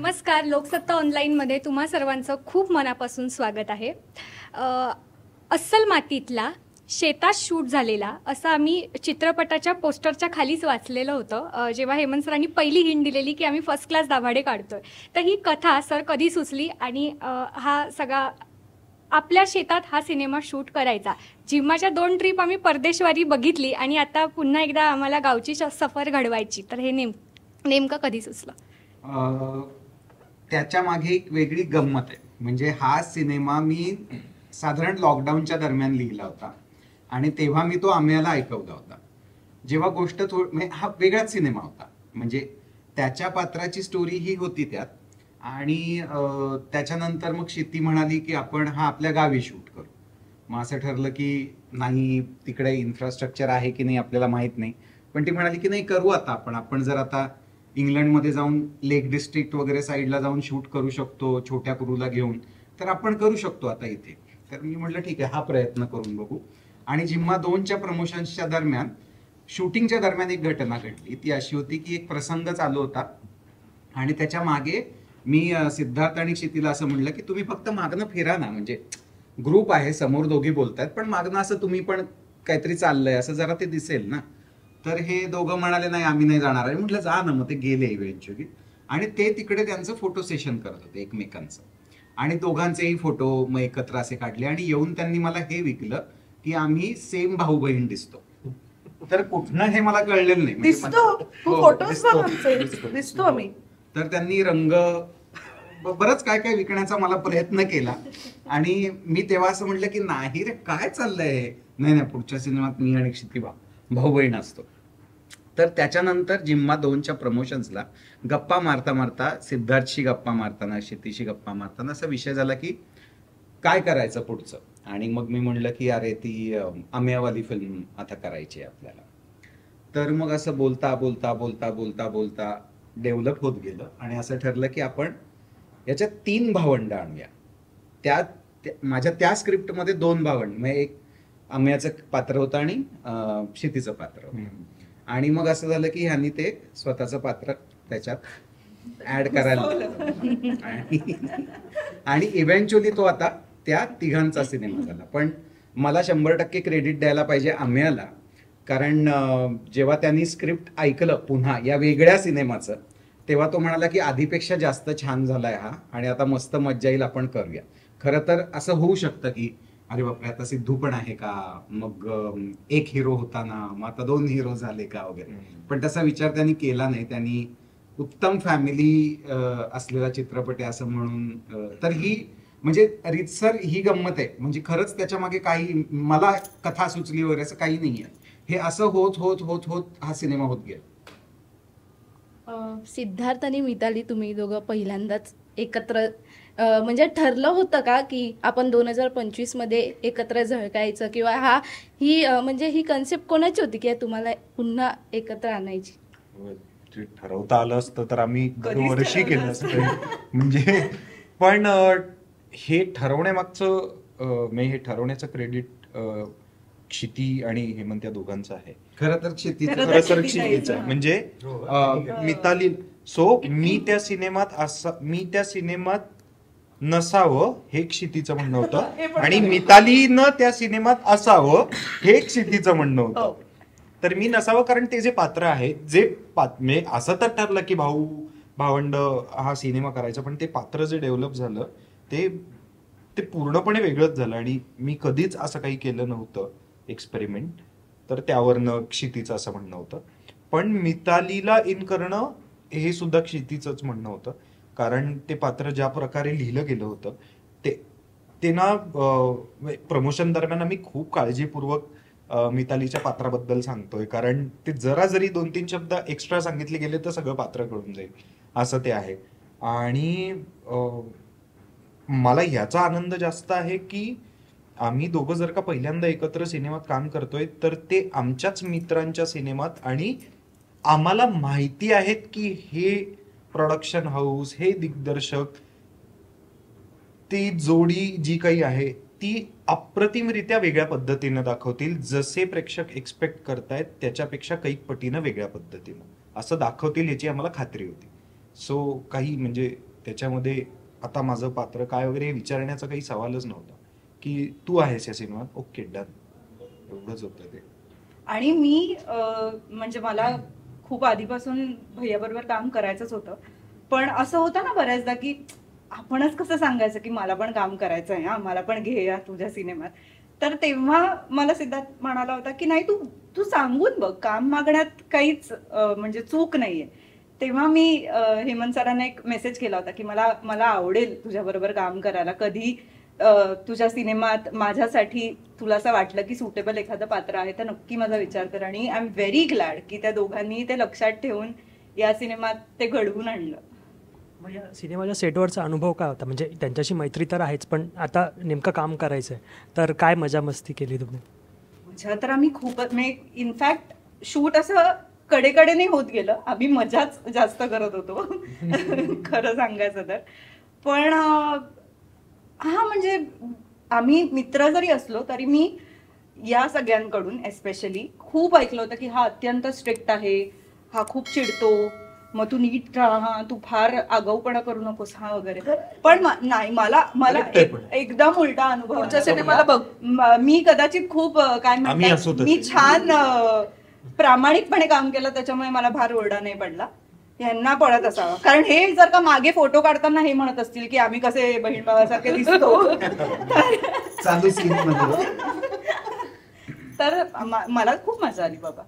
नमस्कार. लोकसत्ता ऑनलाईनमध्ये तुम्हा सर्वांचं खूप मनापासून स्वागत आहे. अस्सल मातीतला शेतात शूट झालेला असं आम्ही चित्रपटाच्या पोस्टरच्या खालीच वाचलेलं होतं. जेव्हा हेमंत सरांनी पहिली हिंट दिलेली की आम्ही फर्स्ट क्लास दाभाडे काढतोय, तर ही कथा सर कधी सुचली आणि हा सगळा आपल्या शेतात हा सिनेमा शूट करायचा. जिम्माच्या 2 ट्रिप आम्ही परदेशवारी बघितली आणि आता पुन्हा एकदा आम्हाला गावची सफर घडवायची, तर हे नेमकं कधी सुचलं? त्याच्या मागे एक वेगळी गंमत आहे. म्हणजे हा सिनेमा मी साधारण लॉकडाऊनच्या दरम्यान लिहिला होता आणि तेव्हा मी तो आम्हाला ऐकवला होता. जेव्हा गोष्ट हा वेगळाच सिनेमा होता. म्हणजे त्याच्या पात्राची स्टोरी ही होती त्यात. आणि त्याच्यानंतर मग शेती म्हणाली की आपण हा आपल्या गावी शूट करू. मग असं ठरलं की नाही, तिकडे इन्फ्रास्ट्रक्चर आहे की नाही आपल्याला माहित नाही, पण ती म्हणाली की नाही, करू आता आपण जर आता इंग्लंडमध्ये जाऊन लेक डिस्ट्रिक्ट वगैरे साईडला जाऊन शूट करू शकतो छोट्या क्रूला घेऊन, तर आपण करू शकतो आता इथे. तर मी म्हटलं ठीक आहे, हा प्रयत्न करून बघू. आणि जिम्मा 2च्या प्रमोशन्सच्या दरम्यान, शूटिंगच्या दरम्यान एक घटना घडली. ती अशी होती की एक प्रसंग चालू होता आणि त्याच्या मागे मी सिद्धार्थ आणि क्षितीला असं म्हणलं की तुम्ही फक्त मागणं फिरा ना, म्हणजे ग्रुप आहे समोर, दोघी बोलतायत, पण मागणं असं तुम्ही पण काहीतरी चाललंय असं जरा ते दिसेल ना. तर हे दोघं म्हणाले नाही, आम्ही नाही जाणार आहे. म्हटलं जा ना. मग ते गेले इव्हेंच्युअली आणि ते तिकडे त्यांचं फोटो सेशन करत होते एकमेकांचं, आणि दोघांचेही फोटो मग एकत्र असे काढले आणि येऊन त्यांनी मला हे विकलं की आम्ही सेम भाऊ बहीण दिसतो. तर कुठनं हे मला कळलेलं नाही. दिसतो आम्ही. तर त्यांनी रंग बरंच काय काय विकण्याचा मला प्रयत्न केला आणि मी तेव्हा असं म्हटलं की नाही रे, काय चाललंय. नाही नाही, पुढच्या सिनेमात मी आणि क्षिती भाऊ बहीण असतो. तर त्याच्यानंतर जिम्मा 2च्या प्रमोशन्सला गप्पा मारता मारता, सिद्धार्थशी गप्पा मारताना, क्षितीशी गप्पा मारताना असा विषय झाला की काय करायचं पुढचं. आणि मग मी म्हणलं की अरे ती अमेयावाली फिल्म आता करायची आहे आपल्याला. तर मग असं बोलता बोलता बोलता बोलता बोलता डेव्हलप होत गेलं आणि असं ठरलं की आपण याच्यात 3 भावंड आणूया. माझ्या त्या स्क्रिप्टमध्ये 2 भावंड, म्हणजे एक अम्याचं पात्र होतं आणि क्षितीचं पात्र होतं. आणि मग असं झालं की ह्यांनी ते स्वतःचं पात्र त्याच्यात ऍड करायला आणि इव्हेंच्युअली तो आता त्या तिघांचा सिनेमा झाला. पण मला 100% क्रेडिट द्यायला पाहिजे अम्याला, कारण जेव्हा त्यांनी स्क्रिप्ट ऐकलं पुन्हा या वेगळ्या सिनेमाचं, तेव्हा तो म्हणाला की आधीपेक्षा जास्त छान झालाय हा आणि आता मस्त मज्जा येईल, आपण करूया. खरं तर असं होऊ शकतं की अरे बापरे, आता सिद्धू पण आहे का, मग एक हिरो होता ना, मग आता 2 हिरो झाले का वगैरे. पण तसा विचार त्यांनी केला नाही. त्यांनी उत्तम फॅमिली असलेला चित्रपट आहे असं म्हणून. तर ही म्हणजे रीतसर ही गंमत आहे. म्हणजे खरंच त्याच्या मागे काही मला कथा सुचली वगैरे असं काही नाहीये. हे असं होत होत होत होत हा सिनेमा होत गेला. सिद्धार्थ आणि मिताली, तुम्ही दोघं पहिल्यांदाच एकत्र म्हणजे ठरलं होतं का की आपण 2025 मध्ये एकत्र झळकायचं, किंवा म्हणजे ही कन्सेप्ट कोणाची होती की तुम्हाला पुन्हा एकत्र आणायची? ठरवता आलं असतं तर आम्ही दरवर्षी केलं असतं. म्हणजे पण हे ठरवण्यामागचं हे ठरवण्याचं क्रेडिट क्षिती आणि हेमंत या दोघांचं आहे. खरं तर क्षितीचं आहे. म्हणजे मिताली मी त्या सिनेमात नसावं हे क्षितीचं म्हणणं होतं आणि मितालीनं त्या सिनेमात असावं हे क्षितीचं म्हणणं होतं. तर मी नसावं कारण ते जे पात्र आहे, म्हणजे असं तर ठरलं की भावंड हा सिनेमा करायचा, पण ते पात्र जे डेव्हलप झालं ते पूर्णपणे वेगळंच झालं आणि मी कधीच असं काही केलं नव्हतं एक्सपेरिमेंट. तर त्यावरनं क्षितीचं असं म्हणणं होतं. पण मितालीला इन करणं हे सुद्धा क्षितीचंच म्हणणं होतं, कारण ते पात्र ज्या प्रकारे लिहिलं गेलं होतं ते ना प्रमोशन दरम्यान आम्ही खूप काळजीपूर्वक मितालीच्या पात्राबद्दल सांगतोय, कारण ते जरा जरी 2-3 शब्द एक्स्ट्रा सांगितले गेले तर सगळं पात्र कळून जाईल असं ते आहे. आणि मला याचा आनंद जास्त आहे की आम्ही दोघं जर का पहिल्यांदा एकत्र सिनेमात काम करतोय तर ते आमच्याच मित्रांच्या सिनेमात, आणि आम्हाला माहिती आहेत की हे प्रोडक्शन हाऊस, हे दिग्दर्शक, ती जोडी जी काही आहे ती अप्रतिमरित्या वेगळ्या पद्धतीनं दाखवतील. जसे प्रेक्षक एक्सपेक्ट करतायत त्याच्यापेक्षा काही पटीनं वेगळ्या पद्धतीनं असं दाखवतील याची आम्हाला खात्री होती. सो काही म्हणजे त्याच्यामध्ये आता माझं पात्र काय वगैरे हे विचारण्याचा काही सवालच नव्हता, की तू आहेस या सिनेमात, ओके डन, एवढंच होतं ते. आणि मी म्हणजे मला खूप आधीपासून भैयाबरोबर काम करायचंच होतं, पण असं होतं ना बऱ्याचदा की आपणच कसं सांगायचं की मला पण काम करायचं आहे, मला पण घे या तुझ्या सिनेमात. तर तेव्हा मला सिद्धार्थ म्हणाला होता की नाही, तू तू सांगून बघ, काम मागण्यात काहीच म्हणजे चूक नाहीये. तेव्हा मी हेमंत सरांना एक मेसेज केला होता की मला मला आवडेल तुझ्याबरोबर काम करायला, कधी तुझ्या सिनेमात माझ्यासाठी तुला असं वाटलं की सुटेबल एखादं पात्र आहे तर नक्की माझा विचार कर. आणि आय एम व्हेरी ग्लॅड की त्या दोघांनी ते लक्षात ठेवून या सिनेमात ते घडवून आणलं. मग या सिनेमाच्या सेटवरचा अनुभव काय होता? म्हणजे त्यांच्याशी मैत्री तर आहेच, पण आता नेमकं काम करायचं आहे तर काय मजा मस्ती केली तुम्ही? मजा तर आम्ही खूपच, म्हणजे इनफॅक्ट शूट असं कडेकडे नाही होत गेलं, आम्ही मजाच जास्त करत होतो खरं सांगायचं तर. पण हा म्हणजे आम्ही मित्र जरी असलो तरी मी या सगळ्यांकडून एस्पेशली खूप ऐकलं होतं की हा अत्यंत स्ट्रिक्ट आहे, हा खूप चिडतो, मग तू नीट राहा, तू फार आगाऊपणा करू नकोस हा वगैरे. पण नाही, मला एकदम उलटा अनुभव. पुढच्या सिनेमाला बघ, मी कदाचित खूप काय आम्ही असू म्हणतात, तसे. मी छान प्रामाणिकपणे काम केलं, त्याच्यामुळे मला फार ओरडा नाही पडला. यांना पडत असावा, कारण हे जर का मागे फोटो काढताना हे म्हणत असतील की आम्ही कसे बहीण भावासारखे दिसतो चालू सीन मध्ये. तर मला खूप मजा आली बाबा.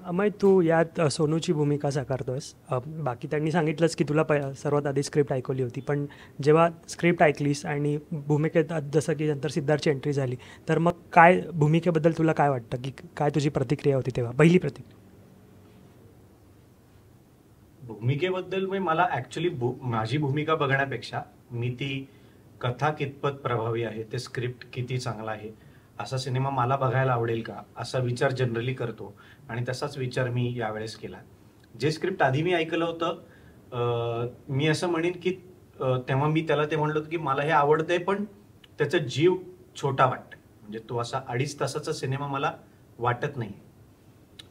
अमय, तू यात सोनूची भूमिका साकारतोयस. बाकी त्यांनी सांगितलंच की तुला सर्वात आधी स्क्रिप्ट ऐकवली होती, पण जेव्हा स्क्रिप्ट ऐकलीस आणि भूमिकेत जसं की नंतर सिद्धार्थची एंट्री झाली, तर मग काय भूमिकेबद्दल तुला काय वाटतं, की काय तुझी प्रतिक्रिया होती तेव्हा, पहिली प्रतिक्रिया? भूमिकेबद्दल मला ऍक्च्युली माझी भूमिका बघण्यापेक्षा मी ती कथा कितपत प्रभावी आहे, ते स्क्रिप्ट किती चांगला आहे, असा सिनेमा मला बघायला आवडेल का, असा विचार जनरली करतो. आणि तसाच विचार मी यावेळेस केला. जे स्क्रिप्ट आधी मी ऐकलं होतं, मी असं म्हणेन की तेव्हा मी त्याला ते म्हणलं होतं की मला हे आवडतंय, पण त्याचा जीव छोटा वाटतं. म्हणजे तो असा 2.5 तासाचा सिनेमा मला वाटत नाही,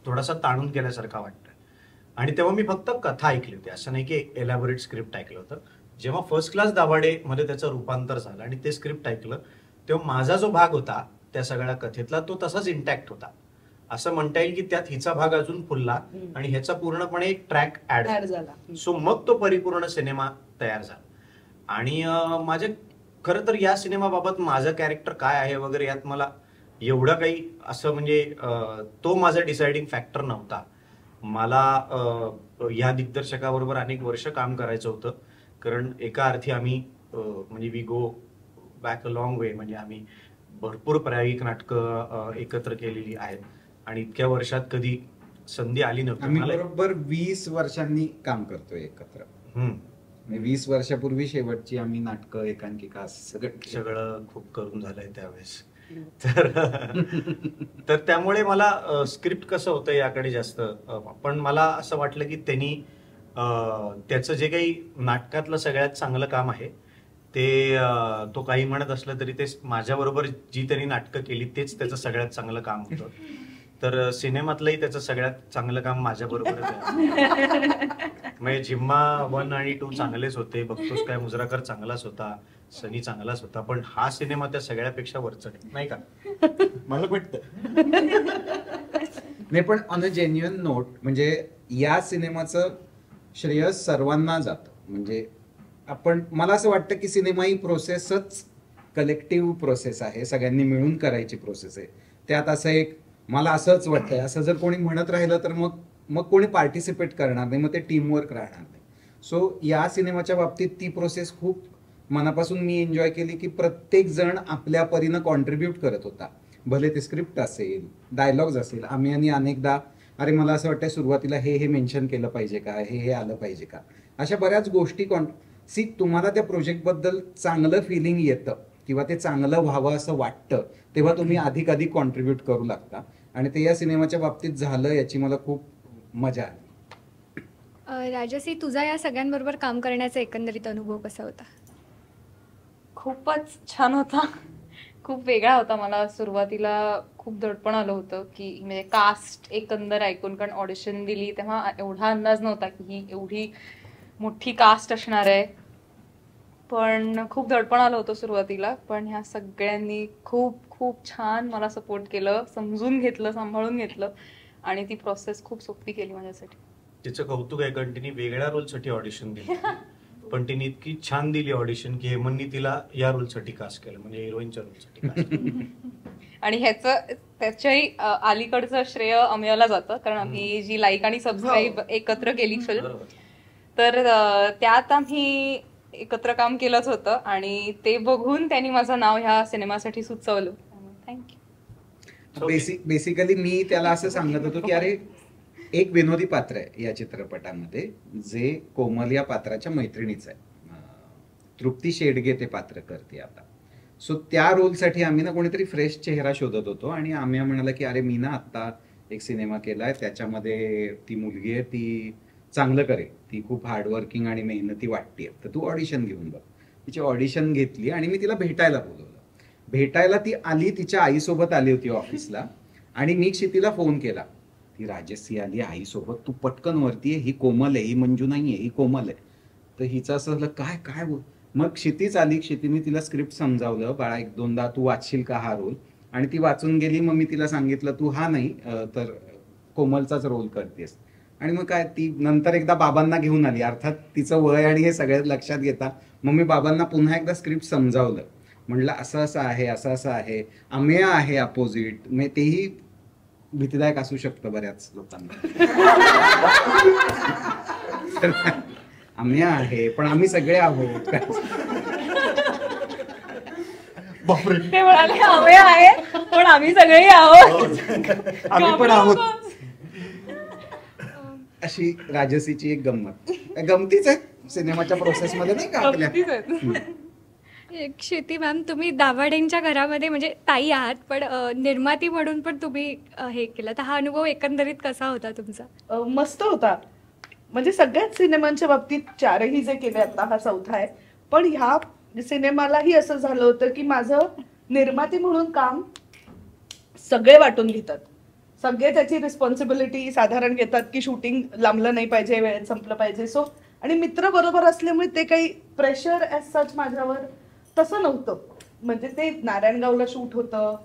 थोडासा ताणून गेल्यासारखा वाटतं. आणि तेव्हा मी फक्त कथा ऐकली होती, असं नाही की एलॅबोरेट स्क्रिप्ट ऐकलं होतं. जेव्हा फर्स्ट क्लास दाभाडे मध्ये त्याचं रूपांतर झालं आणि ते स्क्रिप्ट ऐकलं, तेव्हा माझा जो भाग होता त्या सगळ्या कथेतला तो तसाच इंटॅक्ट होता. असं म्हणता येईल की त्यात हिचा भाग अजून फुलला आणि ह्याचा पूर्णपणे एक ट्रॅक ऍड झाला. सो मग तो परिपूर्ण सिनेमा तयार झाला. आणि माझे खरं तर या सिनेमाबाबत माझं कॅरेक्टर काय आहे वगैरे यात मला एवढं काही असं म्हणजे तो माझा डिसाइडिंग फॅक्टर नव्हता. मला या दिग्दर्शकाबरोबर अनेक वर्ष काम करायचं होतं, कारण एका अर्थी आम्ही म्हणजे we go back a long way. म्हणजे आम्ही भरपूर प्रायोगिक नाटकं एकत्र केलेली आहेत आणि इतक्या वर्षात कधी संधी आली नव्हती. आम्ही बरोबर 20 वर्षांनी काम करतोय एकत्र. 20 वर्षापूर्वी शेवटची आम्ही नाटकं, एकांकिका सगळं खूप करून झालंय त्यावेळेस. तर त्यामुळे मला स्क्रिप्ट कसं होतं याकडे जास्त, पण मला असं वाटलं की त्यांनी त्याचं जे काही नाटकातलं सगळ्यात चांगलं काम आहे ते तो काही म्हणत असलं तरी ते माझ्याबरोबर जी त्यांनी नाटकं केली तेच त्याचं सगळ्यात चांगलं काम होतं. तर सिनेमातलंही त्याचं सगळ्यात चांगलं काम माझ्याबरोबरच आहे. म्हणजे जिम्मा 1 आणि 2 चांगलेच होते, बघतोस काय मुजराकर चांगलाच होता, सनी चांगलाच होता, पण हा सिनेमा त्या सगळ्यापेक्षा वरचढ आहे, नाही का? मला वाटतं. नाही, पण ऑन अ जेन्युइन नोट म्हणजे या सिनेमाचं श्रेय सर्वांना जातं. म्हणजे मला असं वाटतं की सिनेमा ही प्रोसेसच कलेक्टिव्ह प्रोसेस आहे, सगळ्यांनी मिळून करायची प्रोसेस आहे. त्यात असं एक मला असंच वाटतंय, असं जर कोणी म्हणत राहिलं तर मग कोणी पार्टिसिपेट करणार नाही, मग ते टीमवर्क राहणार नाही. सो या सिनेमाच्या बाबतीत ती प्रोसेस खूप मनापासून मी एन्जॉय केली की प्रत्येक जण आपल्या परीनं कॉन्ट्रीब्यूट करत होता. भले ते स्क्रिप्ट असेल, डायलॉग्स असेल. आम्ही अनेकदा अरे मला असं वाटतं सुरुवातीला हे मेन्शन केलं पाहिजे का, हे आलं पाहिजे का, अशा बऱ्याच गोष्टी तुम्हाला त्या प्रोजेक्टबद्दल चांगलं फिलिंग येतं किंवा ते चांगलं व्हावं असं वाटतं, तेव्हा तुम्ही अधिक कॉन्ट्रीब्यूट करू लागता. आणि ते या सिनेमाच्या बाबतीत झालं, याची मला खूप मजा आली. राजश्री, तुझा या सगळ्यांबरोबर काम करण्याचा एकंदरीत अनुभव कसा होता? खूपच छान होता, खूप वेगळा होता. मला सुरुवातीला खूप दडपण आलं होतं की म्हणजे कास्ट एकंदर ऐकून, कारण ऑडिशन दिली तेव्हा एवढा अंदाज नव्हता की ही एवढी मोठी कास्ट असणार आहे. पण खूप दडपण आलं होतं सुरुवातीला. पण ह्या सगळ्यांनी खूप खूप छान मला सपोर्ट केलं, समजून घेतलं, सांभाळून घेतलं आणि ती प्रोसेस खूप सोपी केली माझ्यासाठी. तिचं कौतुक आहे कारण तिने वेगळ्या रोलसाठी ऑडिशन दिली, पण तिने इतकी छान दिली ऑडिशन की हेमंतनी तिला या रोलसाठी कास्ट केलं, म्हणजे हिरोईनच्या रोलसाठी कास्ट केलं. आणि त्याच्याही अलीकडचं श्रेय अमेयला जातं, कारण आम्ही जी लाईक आणि सबस्क्राईब एकत्र केली फिल्म, तर त्यात आम्ही एकत्र काम केलंच होतं आणि ते बघून त्यांनी माझं नाव ह्या सिनेमासाठी सुचवलं. थँक्यू. बेसिकली मी त्याला असं सांगत होतो की अरे एक विनोदी पात्र आहे या चित्रपटामध्ये जे कोमल या पात्राच्या मैत्रिणीचं आहे. तृप्ती शेडगे ते पात्र करते आता. सो त्या रोलसाठी आम्ही ना कोणीतरी फ्रेश चेहरा शोधत होतो आणि आम्ही म्हणाला की अरे मी ना आत्ता एक सिनेमा केलाय, त्याच्यामध्ये ती मुलगी आहे, ती चांगलं करेल, ती खूप हार्डवर्किंग आणि मेहनती वाटते, तर तू ऑडिशन घेऊन बघ. तिची ऑडिशन घेतली आणि मी तिला भेटायला बोलवलं. भेटायला ती आली, तिच्या आईसोबत आली होती ऑफिसला आणि मी क्षितीला फोन केला, ती राजश्री आली आईसोबत, तू पटकन वरती आहे, ही कोमल आहे, ही मंजू नाही आहे, ही कोमल आहे. तर हिचं असं झालं काय काय बोल. मग क्षितीच आली, क्षितीने तिला स्क्रिप्ट समजावलं, बाळा एक दोनदा तू वाचशील का हा रोल, आणि ती वाचून गेली. मग मी तिला सांगितलं तू हा नाही तर कोमलचाच रोल करतेस. आणि मग काय ती नंतर एकदा बाबांना घेऊन आली, अर्थात तिचं वय आणि हे सगळं लक्षात घेता मग मी बाबांना पुन्हा एकदा स्क्रिप्ट समजावलं, म्हटलं असं असं आहे, असं असं आहे, अमेय आहे अपोजिट, म्हणजे तेही भीतीदायक असू शकतं बऱ्याच लोकांना. अमेय आहे पण आम्ही सगळे आहोत. ते म्हणाले अमेय आहे पण आम्ही सगळे आहोत, आम्ही पण आहोत. अशी राजसीची एक गंमत, गमतीच आहे सिनेमाच्या प्रोसेस मध्ये नाही का आपल्या. क्षिती मॅम, तुम्ही दाभाडेंच्या घरामध्ये म्हणजे ताई आहात, पण निर्माती म्हणून पण तुम्ही हे केलं, तर हा अनुभव एकंदरीत कसा होता तुमचा? मस्त होता. म्हणजे सगळ्याच सिनेमांच्या बाबतीत चारही जे केले आता हा चौथा आहे, पण ह्या सिनेमालाही असं झालं होतं की माझं निर्माती म्हणून काम सगळे वाटून घेतात, सगळे त्याची रिस्पॉन्सिबिलिटी साधारण घेतात की शूटिंग लांबलं नाही पाहिजे, वेळेत संपलं पाहिजे. सो आणि मित्र बरोबर असल्यामुळे ते काही प्रेशर ॲज सच माझ्यावर तसं नव्हतं. म्हणजे ते नारायणगावला शूट होतं,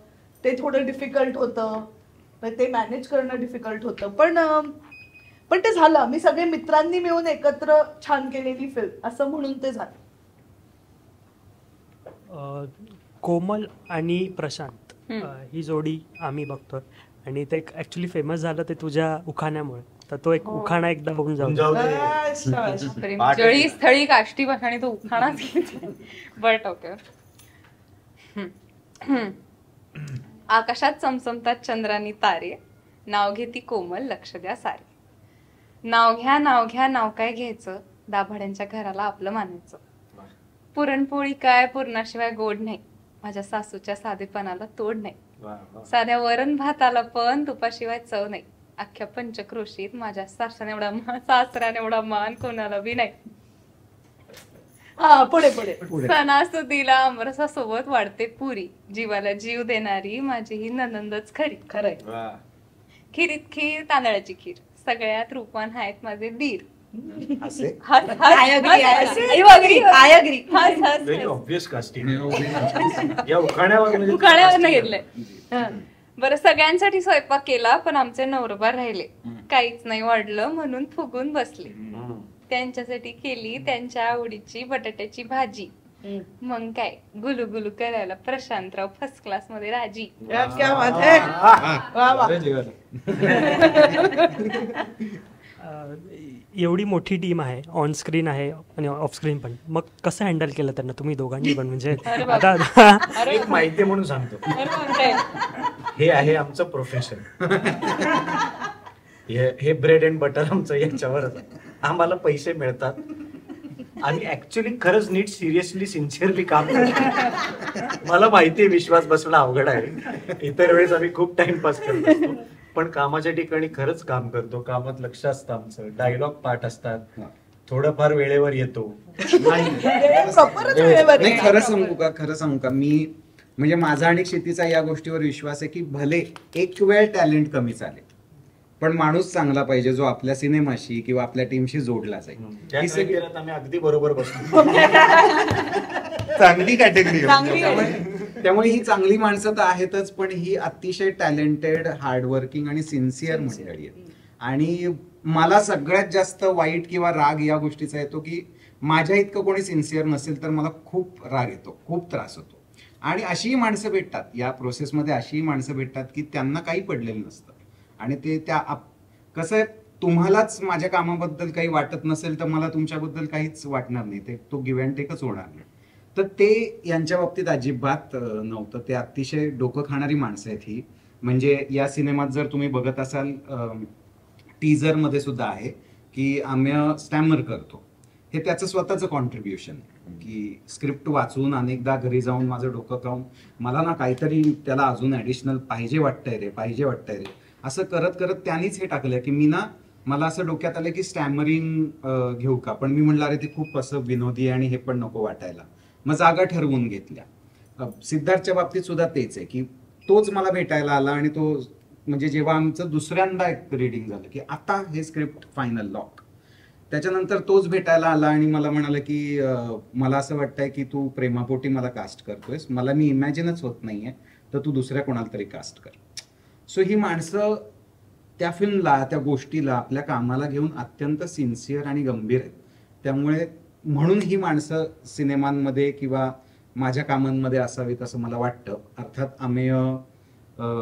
ते थोडं डिफिकल्ट होतं, ते मॅनेज करणं डिफिकल्ट होतं, पण ते झालं. मी सगळे मित्रांनी मिळून एकत्र छान केलेली फिल्म असं म्हणून ते झालं. कोमल आणि प्रशांत ही जोडी आम्ही बघतोय आणि ते ॲक्च्युली फेमस झालं ते तुझ्या उखाण्यामुळे, तर तो एक उखाणा एकदा बघून जाऊ. जळी स्थळी काष्टी भाषाने तो उखाणा बट ओके. आकाशात चमचमतात चंद्रानी तारे, नाव घेती कोमल लक्ष द्या सारे. नाव घ्या नाव घ्या नाव काय घ्यायचं, दाभाड्यांच्या घराला आपलं मानायचं. पुरणपोळी काय पुरणाशिवाय गोड नाही, माझ्या सासूच्या साधेपणाला तोड नाही. साध्या वरण भाताला पण तुपाशिवाय चव नाही, अख्ख्या पंचक्रोशीत माझ्या सासऱ्याने एवढा मान कोणाला बी नाही. पुढे पुढे सणासुदीला आमरसा सोबत वाढते पुरी, जीवाला जीव देणारी माझी ही ननंदच खरी. खरंय. खिरीत खीर तांदळाची खीर, सगळ्यात रूपवान आहेत माझे दीर. व्हेरी ऑब्वियस कास्टिंग या उखाण्यावर घेतलंय. बरं, सगळ्यांसाठी स्वयंपाक केला पण आमचे नवरबार राहिले, काहीच नाही वाढलं म्हणून फुगून बसले. त्यांच्यासाठी केली त्यांच्या आवडीची बटाट्याची भाजी, मग काय गुलुगुलू करायला प्रशांतराव फर्स्ट क्लास मध्ये राजी. एवढी मोठी टीम आहे, ऑन स्क्रीन आहे आणि ऑफ स्क्रीन पण, मग कसं हँडल केलं त्यांना तुम्ही दोघांनी पण? म्हणजे आता एक माहिती म्हणून सांगतो, हे आहे आमचं प्रोफेशन, हे ब्रेड अँड बटर आमचं याच्यावरच. आम्हाला पैसे मिळतात, आम्ही ऍक्च्युली खरंच नीट सिरियसली सिन्सिअरली काम करतो. मला माहितीये विश्वास बसणं अवघड आहे, इतर वेळेस आम्ही खूप टाइमपास करत असतो, पण कामाच्या ठिकाणी खरंच काम करतो. कामात लक्ष असतं आमचं, डायलॉग पाठ असतात, थोडंफार वेळेवर येतो. नाही, खरं सांगू का मी, म्हणजे माझा आणि क्षितीचा या गोष्टीवर विश्वास आहे की भले एक वेळ टॅलेंट कमी चालेल, पण माणूस चांगला पाहिजे जो आपल्या सिनेमाशी किंवा आपल्या टीमशी जोडला जाईल. त्या ही सगळी criteria त आम्ही अगदी बरोबर बसतो. चांगली कॅटेगरी त्यामुळे ही चांगली माणसं तर आहेतच, पण ही अतिशय टॅलेंटेड, हार्डवर्किंग आणि सिन्सिअर मंडळी आहेत. आणि मला सगळ्यात जास्त वाईट किंवा राग या गोष्टीचा येतो की माझ्या इतकं कोणी सिन्सिअर नसेल तर मला खूप राग येतो, खूप त्रास होतो. आणि अशीही माणसं भेटतात या प्रोसेसमध्ये, अशीही माणसं भेटतात की त्यांना काही पडलेलं नसतं आणि ते कसं आहे, तुम्हालाच माझ्या कामाबद्दल काही वाटत नसेल तर मला तुमच्याबद्दल काहीच वाटणार नाही, ते तो गिव्ह अँड टेकच होणार नाही. तर ते यांच्या बाबतीत अजिबात नव्हतं. ते अतिशय डोकं खाणारी माणसं आहेत ही. म्हणजे या सिनेमात जर तुम्ही बघत असाल, टीजर मध्ये सुद्धा आहे की आम्ही स्टॅमर करतो, हे त्याचं स्वतःचं कॉन्ट्रीब्युशन की स्क्रिप्ट वाचून अनेकदा घरी जाऊन माझं डोकं खाऊन मला ना काहीतरी त्याला अजून ऍडिशनल पाहिजे वाटतंय रे असं करत करत त्यांनीच हे टाकलं की मला असं डोक्यात आलं की स्टॅमरिंग घेऊ का, पण मी म्हणलं अरे ते खूप असं विनोदी आहे आणि हे पण नको वाटायला. मग जागा ठरवून घेतल्या. सिद्धार्थच्या बाबतीत सुद्धा तेच आहे की तोच मला भेटायला आला आणि तो म्हणजे जेव्हा आमचं दुसऱ्यांदा एक रिडिंग झालं की आता हे स्क्रिप्ट फायनल लॉक, त्याच्यानंतर तोच भेटायला आला आणि मला म्हणाला की मला असं वाटतंय की तू प्रेमापोटी मला कास्ट करतोयस, मला मी इमॅजिनच होत नाहीये, तर तू दुसऱ्या कोणाला तरी कास्ट कर. सो ही माणसं त्या फिल्मला, त्या गोष्टीला, आपल्या कामाला घेऊन अत्यंत सिन्सिअर आणि गंभीर आहेत. त्यामुळे म्हणून ही माणसं सिनेमांमध्ये किंवा माझ्या कामांमध्ये असावीत असं मला वाटतं. अर्थात अमेय,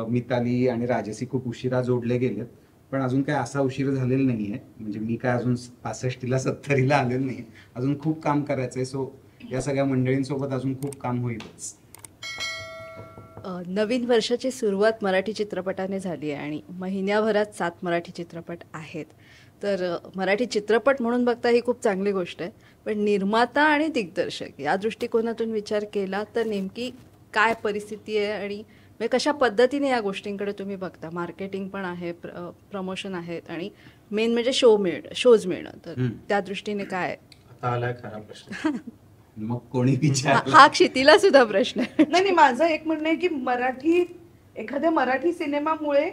मिताली आणि राजसी खूप उशिरा जोडले गेलेत, पण अजून काय असा उशीर झालेला नाहीये. म्हणजे मी काय अजून 65ला 70ला आलेलो नाही, अजून खूप काम करायचंय. सो या सगळ्या मंडळींसोबत अजून खूप काम होईलच. नवीन वर्षाची सुरुवात मराठी चित्रपटाने झाली आहे आणि महिन्याभरात 7 मराठी चित्रपट आहेत. तर मराठी चित्रपट म्हणून बघता ही खूप चांगली गोष्ट आहे, पण निर्माता आणि दिग्दर्शक या दृष्टिकोनातून विचार केला तर नेमकी काय परिस्थिती आहे आणि म्हणजे कशा पद्धतीने या गोष्टींकडे तुम्ही बघता? मार्केटिंग पण आहे, प्रमोशन आहेत आणि मेन म्हणजे शोज मिळणं, तर त्या दृष्टीने काय? आता आलाय खरा प्रश्न. मग कोणी विचार हा क्षितीला सुद्धा प्रश्न आहे. नाही, माझं एक म्हणणं आहे की एखाद्या मराठी सिनेमामुळे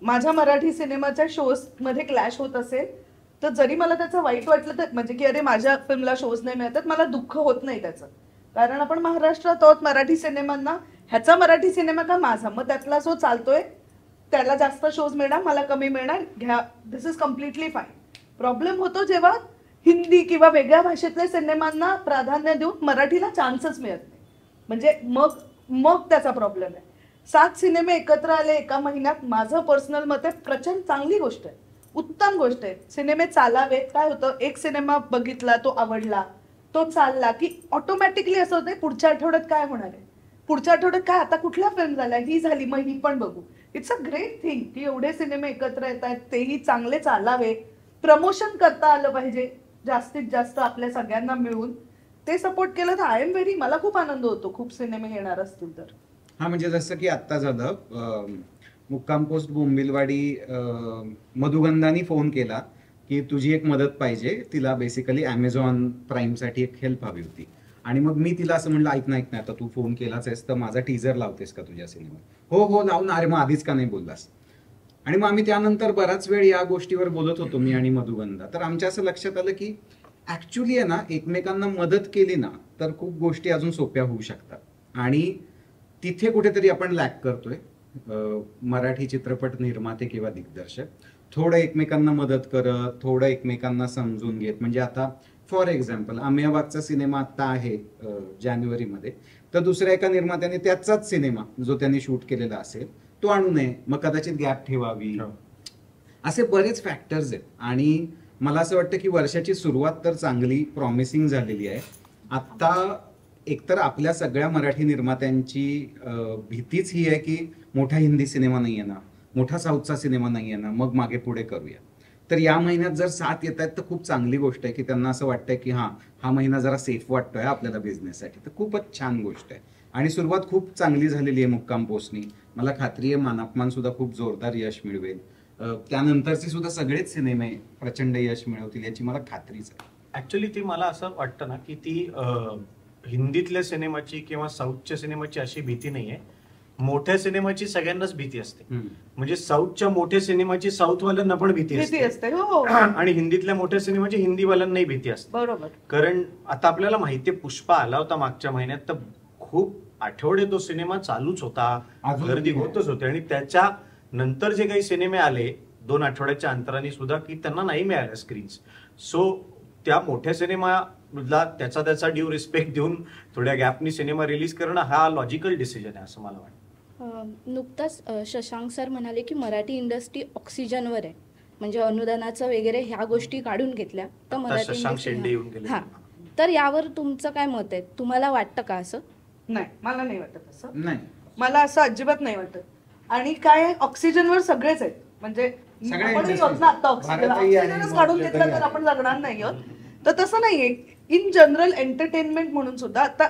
माझ्या मराठी सिनेमाच्या शोज मध्ये क्लॅश होत असेल तर जरी मला त्याचं वाईट वाटलं तर म्हणजे की अरे माझ्या फिल्मला शोज नाही मिळतात, मला दुःख होत नाही त्याचं. कारण आपण महाराष्ट्रात आहोत, मराठी सिनेमांना ह्याचा मराठी सिनेमा का माझा, मग त्यातला जो चालतोय त्याला जास्त शोज मिळणार, मला कमी मिळणार, घ्या, दिस इज कम्प्लिटली फाईन. प्रॉब्लेम होतो जेव्हा हिंदी किंवा वेगळ्या भाषेतल्या सिनेमांना प्राधान्य देऊन मराठीला चान्सच मिळत नाही, म्हणजे मग त्याचा प्रॉब्लेम आहे. 7 सिनेमे एकत्र आले एका महिन्यात, माझं पर्सनल मत आहे प्रचंड चांगली गोष्ट आहे, उत्तम गोष्ट आहे. सिनेमे चालावे. काय होतं, एक सिनेमा बघितला, तो आवडला, तो चालला की ऑटोमॅटिकली असं होतं पुढच्या आठवड्यात काय होणार आहे, पुढच्या आठवड्यात काय, आता कुठल्या फिल्म झाल्या, ही झाली मग ही पण बघू. इट्स अ ग्रेट थिंग की एवढे सिनेमे एकत्र येत आहेत, तेही चांगले चालावे, प्रमोशन करता आलं पाहिजे जास्तीत जास्त आपल्या सगळ्यांना मिळून. ते सपोर्ट केलं तर आय एम व्हेरी, मला खूप आनंद होतो खूप सिनेमे येणार असतील तर. हा, म्हणजे जसं की आत्ता झालं, मुक्काम पोस्ट बोंबिलवाडी, मधुगंधानी फोन केला की तुझी एक मदत पाहिजे, तिला बेसिकली अमेझॉन प्राईमसाठी एक हेल्प हवी होती. आणि मग मी तिला असं म्हणलं, ऐक ना आता तू फोन केलाच आहेस तर माझा टीजर लावतेस का तुझ्या सिनेमात? हो लावून. अरे मग आधीच का नाही बोललास? आणि मग आम्ही त्यानंतर बराच वेळ या गोष्टीवर बोलत होतो, मी आणि मधुगंधा. तर आमच्या असं लक्षात आलं की ऍक्च्युली आहे ना, एकमेकांना मदत केली ना तर खूप गोष्टी अजून सोप्या होऊ शकतात. आणि तिथे कुठेतरी आपण लॅक करतोय, मराठी चित्रपट निर्माते किंवा दिग्दर्शक. थोडं एकमेकांना मदत करत, थोडं एकमेकांना समजून घेत. म्हणजे आता फॉर एक्झाम्पल अमेयाबागचा सिनेमा आता आहे जानेवारीमध्ये, तर दुसऱ्या एका निर्मात्याने त्याचाच सिनेमा जो त्यांनी शूट केलेला असेल तो आणू नये, मग कदाचित गॅप ठेवावी. असे बरेच फॅक्टर्स आहेत. आणि मला असं वाटतं की वर्षाची सुरुवात तर चांगली प्रॉमिसिंग झालेली आहे. आत्ता एकतर आपल्या सगळ्या मराठी निर्मात्यांची भीतीच ही आहे की मोठा हिंदी सिनेमा नाही आहे ना, मोठा साऊथचा सिनेमा नाही आहे ना, मग मागे पुढे करूया. तर या महिन्यात जर 7 येत आहेत तर खूप चांगली गोष्ट आहे की त्यांना असं वाटतंय की हा महिना जरा सेफ वाटतोय आपल्याला बिझनेससाठी, तर खूपच छान गोष्ट आहे. आणि सुरुवात खूप चांगली झालेली आहे मुक्काम पोस्टनी. मला खात्री आहे मानापमान सुद्धा खूप जोरदार यश मिळवेल. त्यानंतरचे सुद्धा सगळेच सिनेमे प्रचंड यश मिळवतील याची मला खात्रीच आहे. ऍक्च्युली ती मला असं वाटतं ना की ती हिंदीतल्या सिनेमाची किंवा साऊथच्या सिनेमाची अशी भीती नाहीये. मोठ्या सिनेमाची सगळ्यांनाच भीती असते. हम्म. म्हणजे साऊथच्या मोठ्या सिनेमाची साऊथवाल्यांना पण भीती भीती असते असते हो आणि हिंदीतल्या मोठ्या सिनेमाची हिंदीवाल्यांनाही भीती असते. बरोबर. कारण आता आपल्याला माहितीये पुष्पा आला होता मागच्या महिन्यात, तर खूप आठवडे तो सिनेमा चालूच होता, अजून गर्दी आहे. होतच होते. आणि त्याच्या नंतर जे काही सिनेमे आले 2 आठवड्याच्या अंतराने सुद्धा, की त्यांना नाही मिळाल्या स्क्रीन्स. सो त्या मोठ्या सिनेमाला त्याचा ड्यू रिस्पेक्ट देऊन थोड्या गॅपनी सिनेमा रिलीज करणं हा लॉजिकल डिसिजन आहे असं मला वाटतं. नुकताच शशांक सर म्हणाले की मराठी इंडस्ट्री ऑक्सिजनवर आहे, म्हणजे अनुदानाचं वगैरे ह्या गोष्टी काढून घेतल्या तर आता मराठी शशांक शेंडे येऊन industry- गेले. हा, तर यावर तुमचं काय मत आहे? तुम्हाला वाटतं का असं? नाही, मला नाही वाटत असं. नाही, मला असं अजिबात नाही वाटत. आणि काय ऑक्सिजनवर सगळेच आहेत, म्हणजे सगळे आपणही industries. होत ना आता ऑक्सिजन भारतही आणि ऑक्सिजनच काढून जगही घेतलं तर आहे. आपण जगणार नाही आहोत. तर तसं नाहीये. इन जनरल एंटरटेनमेंट म्हणून सुद्धा आता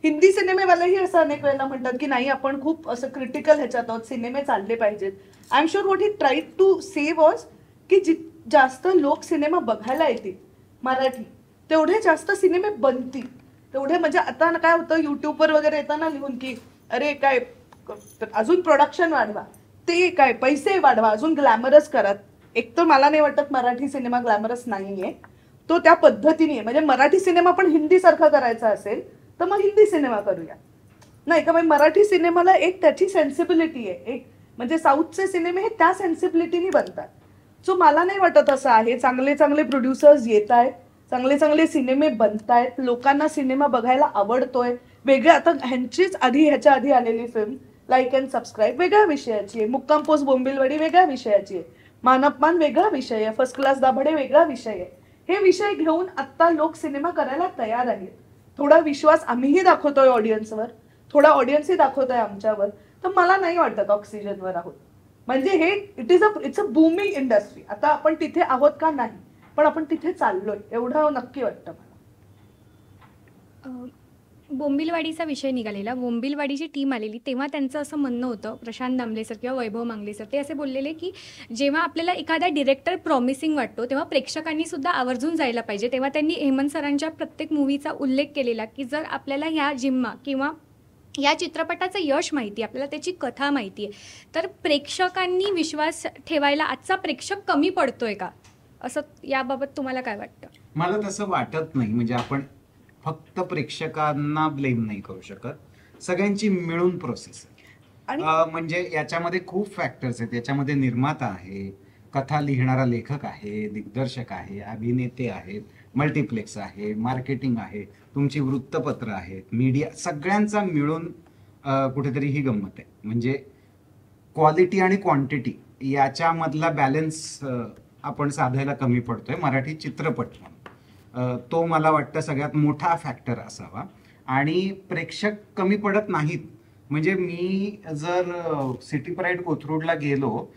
हिंदी सिनेमेवालेही असं अनेक वेळेला म्हणतात की नाही आपण खूप असं क्रिटिकल ह्याच्यात आहोत, सिनेमे चालले पाहिजेत. I am sure what he tried to say was की जास्त लोक सिनेमा बघायला येतील मराठी, तेवढे जास्त सिनेमे बनतील. तेवढे म्हणजे आता काय होतं युट्यूबवर वगैरे येताना लिहून की अरे काय अजून प्रोडक्शन वाढवा, ते काय पैसे वाढवा, अजून ग्लॅमरस करा. एक तर मला नाही वाटत मराठी सिनेमा ग्लॅमरस नाहीये, तो त्या पद्धतीने आहे. म्हणजे मराठी सिनेमा पण हिंदी सारखा करायचा असेल तर मग हिंदी सिनेमा करूया, नाही का? म्हणजे मराठी सिनेमाला एक त्याची सेन्सिबिलिटी आहे, एक म्हणजे साऊथचे सिनेमे हे त्या सेन्सिबिलिटीने बनतात. सो मला नाही वाटत असं आहे. चांगले चांगले प्रोड्युसर्स येत आहेत, चांगले चांगले सिनेमे बनतायत, लोकांना सिनेमा बघायला आवडतोय. वेगळे आता ह्याच्या आधी आलेली फिल्म लाईक अँड सबस्क्राईब वेगळ्या विषयाची आहे, मुक्काम पोस्ट बोंबिलवाडी वेगळ्या विषयाची आहे, मानपमान वेगळा विषय आहे, फर्स्ट क्लास दाभाडे वेगळा विषय आहे. हे विषय घेऊन आता लोक सिनेमा करायला तयार आहेत. थोडा विश्वास आम्हीही दाखवतोय ऑडियन्सवर, थोडा ऑडियन्सही दाखवतोय आमच्यावर. तर मला नाही वाटत ऑक्सिजनवर आहोत. म्हणजे हे इट्स अ बूमिंग इंडस्ट्री. आता आपण तिथे आहोत का नाही, पण आपण तिथे चाललोय एवढं नक्की वाटतं मला. बोंबिलवाडीचा विषय निघालेला, बोंबिलवाडीची टीम आलेली तेव्हा त्यांचं असं म्हणणं होतं, प्रशांत दामले सर किंवा वैभव मांगले सर, ते असे बोललेले की जेव्हा आपल्याला एखादा डिरेक्टर प्रॉमिसिंग वाटतो तेव्हा प्रेक्षकांनी सुद्धा आवर्जून जायला पाहिजे. तेव्हा त्यांनी हेमंत सरांच्या प्रत्येक मूवीचा उल्लेख केलेला की जर आपल्याला ह्या जिम्मा किंवा या चित्रपटाचं यश माहिती आहे, आपल्याला त्याची कथा माहिती आहे, तर प्रेक्षकांनी विश्वास ठेवायला आजचा प्रेक्षक कमी पडतोय का, असं याबाबत तुम्हाला काय वाटतं? मला तसं वाटत नाही. म्हणजे आपण फक्त प्रेक्षकांना ब्लेम नाही करू शकत, सगळ्यांची मिळून प्रोसेस आहे. म्हणजे याच्यामध्ये खूप फॅक्टर्स आहेत. याच्यामध्ये निर्माता आहे, कथा लिहिणारा लेखक आहे, दिग्दर्शक आहे, अभिनेते आहेत, मल्टिप्लेक्स आहे, मार्केटिंग आहे, तुमची वृत्तपत्र आहेत, मीडिया, सगळ्यांचा मिळून कुठेतरी ही गंमत आहे. म्हणजे क्वालिटी आणि क्वांटिटी याच्यामधला बॅलन्स आपण साधायला कमी पडतोय मराठी चित्रपट म्हणून. तो मला वाटतं सगळ्यात मोठा फॅक्टर असावा. आणि प्रेक्षक कमी पडत नाहीत. म्हणजे मी जर सिटी प्राईड कोथरूडला गेलो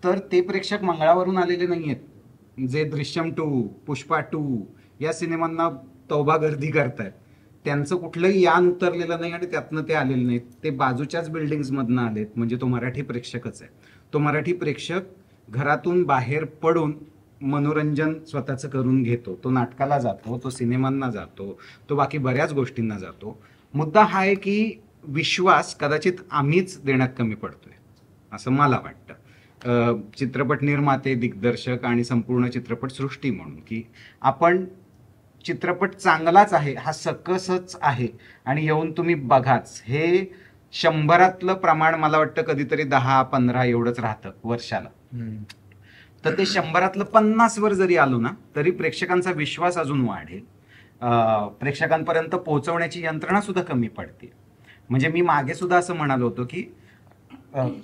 तर ते प्रेक्षक मंगळावरून आलेले नाही आहेत जे दृश्यम 2, पुष्पा 2 या सिनेमांना तौबा गर्दी करतायत. त्यांचं कुठलंही यान उतरलेलं नाही आणि त्यातनं ते आलेले नाहीत. ते बाजूच्याच बिल्डिंग्समधनं आलेत. म्हणजे तो मराठी प्रेक्षकच आहे. तो मराठी प्रेक्षक घरातून बाहेर पडून मनोरंजन स्वतःचं करून घेतो. तो नाटकाला जातो, तो सिनेमांना जातो, तो बाकी बऱ्याच गोष्टींना जातो. मुद्दा हा आहे की विश्वास कदाचित आम्हीच देण्यात कमी पडतोय असं मला वाटतं. चित्रपट निर्माते, दिग्दर्शक आणि संपूर्ण चित्रपट सृष्टी म्हणून की आपण चित्रपट चांगलाच आहे हा सकसच आहे आणि येऊन तुम्ही बघाच, हे 100तलं प्रमाण मला वाटतं कधीतरी 10-15 एवढंच राहतं वर्षाला. तर ते 100तलं 50 वर जरी आलो ना तरी प्रेक्षकांचा विश्वास अजून वाढेल. प्रेक्षकांपर्यंत पोहोचवण्याची यंत्रणा सुद्धा कमी पडते. म्हणजे मी मागे सुद्धा असं म्हणालो होतो की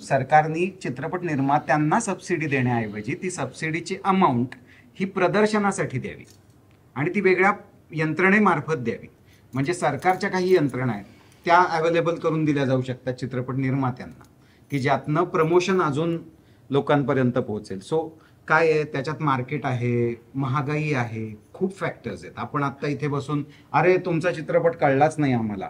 सरकारने चित्रपट निर्मात्यांना सबसिडी देण्याऐवजी ती सबसिडीची अमाऊंट ही प्रदर्शनासाठी द्यावी आणि ती वेगळ्या यंत्रणेमार्फत द्यावी. म्हणजे सरकारच्या काही यंत्रणा आहेत त्या अवेलेबल करून दिल्या जाऊ शकतात चित्रपट निर्मात्यांना की ज्यातनं प्रमोशन अजून लोकांपर्यंत पोहोचेल. सो काय आहे त्याच्यात मार्केट आहे, महागाई आहे, खूप फॅक्टर्स आहेत. आपण आत्ता इथे बसून अरे तुमचा चित्रपट कळलाच नाही आम्हाला,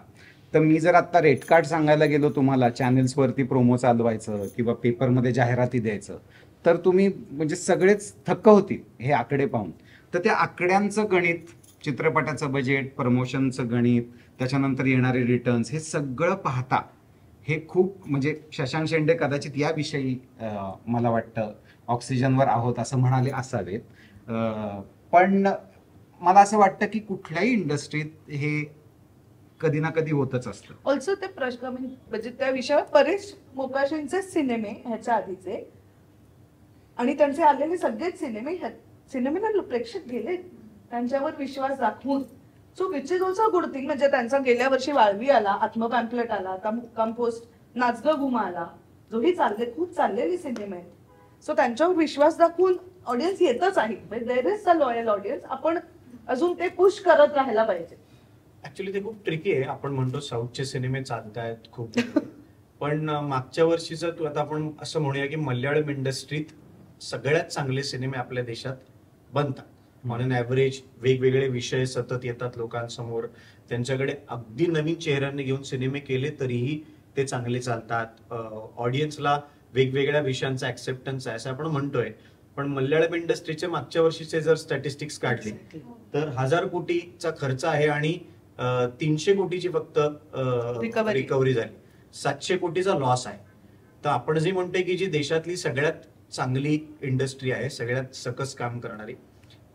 तर मी जर आत्ता रेट कार्ड सांगायला गेलो तुम्हाला चॅनेल्सवरती प्रोमो चालवायचं किंवा पेपरमध्ये जाहिराती द्यायचं तर तुम्ही म्हणजे सगळेच थक्क होतील हे आकडे पाहून. तर त्या आकड्यांचं गणित, चित्रपटाचं बजेट, प्रमोशनचं गणित, त्याच्यानंतर येणारे रिटर्न्स, हे सगळं पाहता हे खूप म्हणजे शशांक शेंडे कदाचित याविषयी मला वाटतं ऑक्सिजनवर आहोत असं म्हणाले असावेत. पण मला असं वाटतं की कुठल्याही इंडस्ट्रीत हे कधी ना कधी होतच असतं. ऑल्सो ते प्रश्न म्हणजे त्या विषयावर परेश मोकाशींचे सिनेमे ह्याच्या आधीचे आणि त्यांचे आलेले सगळेच सिनेमेला प्रेक्षक गेले त्यांच्यावर विश्वास दाखवून. So which is also good thing. म्हणजे त्यांचा गेल्या वर्षी वाळवी आला, आत्मपॅम्पलेट आला, आता मुक्काम पोस्ट, नाचगं घुमा आला, जोही खूप चाललेली सिनेमे आहेत. सो त्यांच्यावर विश्वास दाखवून ऑडियन्स येतच आहे. There is a loyal audience. आपण अजून ते पुश करत राहायला पाहिजे. ऍक्च्युली ते खूप ट्रिकी आहे. आपण म्हणतो साऊथचे सिनेमे चालतायत खूप, पण मागच्या वर्षीचं तू आता आपण असं म्हणूया की मल्याळम इंडस्ट्रीत सगळ्यात चांगले सिनेमे आपल्या देशात बनतात. ऑन अन ॲव्हरेज वेगवेगळे विषय सतत येतात लोकांसमोर. त्यांच्याकडे अगदी नवीन चेहऱ्यांनी घेऊन सिनेमे केले तरीही ते चांगले चालतात. ऑडियन्सला वेगवेगळ्या विषयांचा ऍक्सेप्टन्स आहे असं आपण म्हणतोय. पण मल्याळम इंडस्ट्रीचे मागच्या वर्षीचे जर स्टॅटिस्टिक्स काढले तर 1000 कोटीचा खर्च आहे आणि 300 कोटीची फक्त रिकव्हरी झाली. 700 कोटीचा लॉस आहे. तर आपण जे म्हणतोय की जी देशातली सगळ्यात चांगली इंडस्ट्री आहे, सगळ्यात सकस काम करणारी,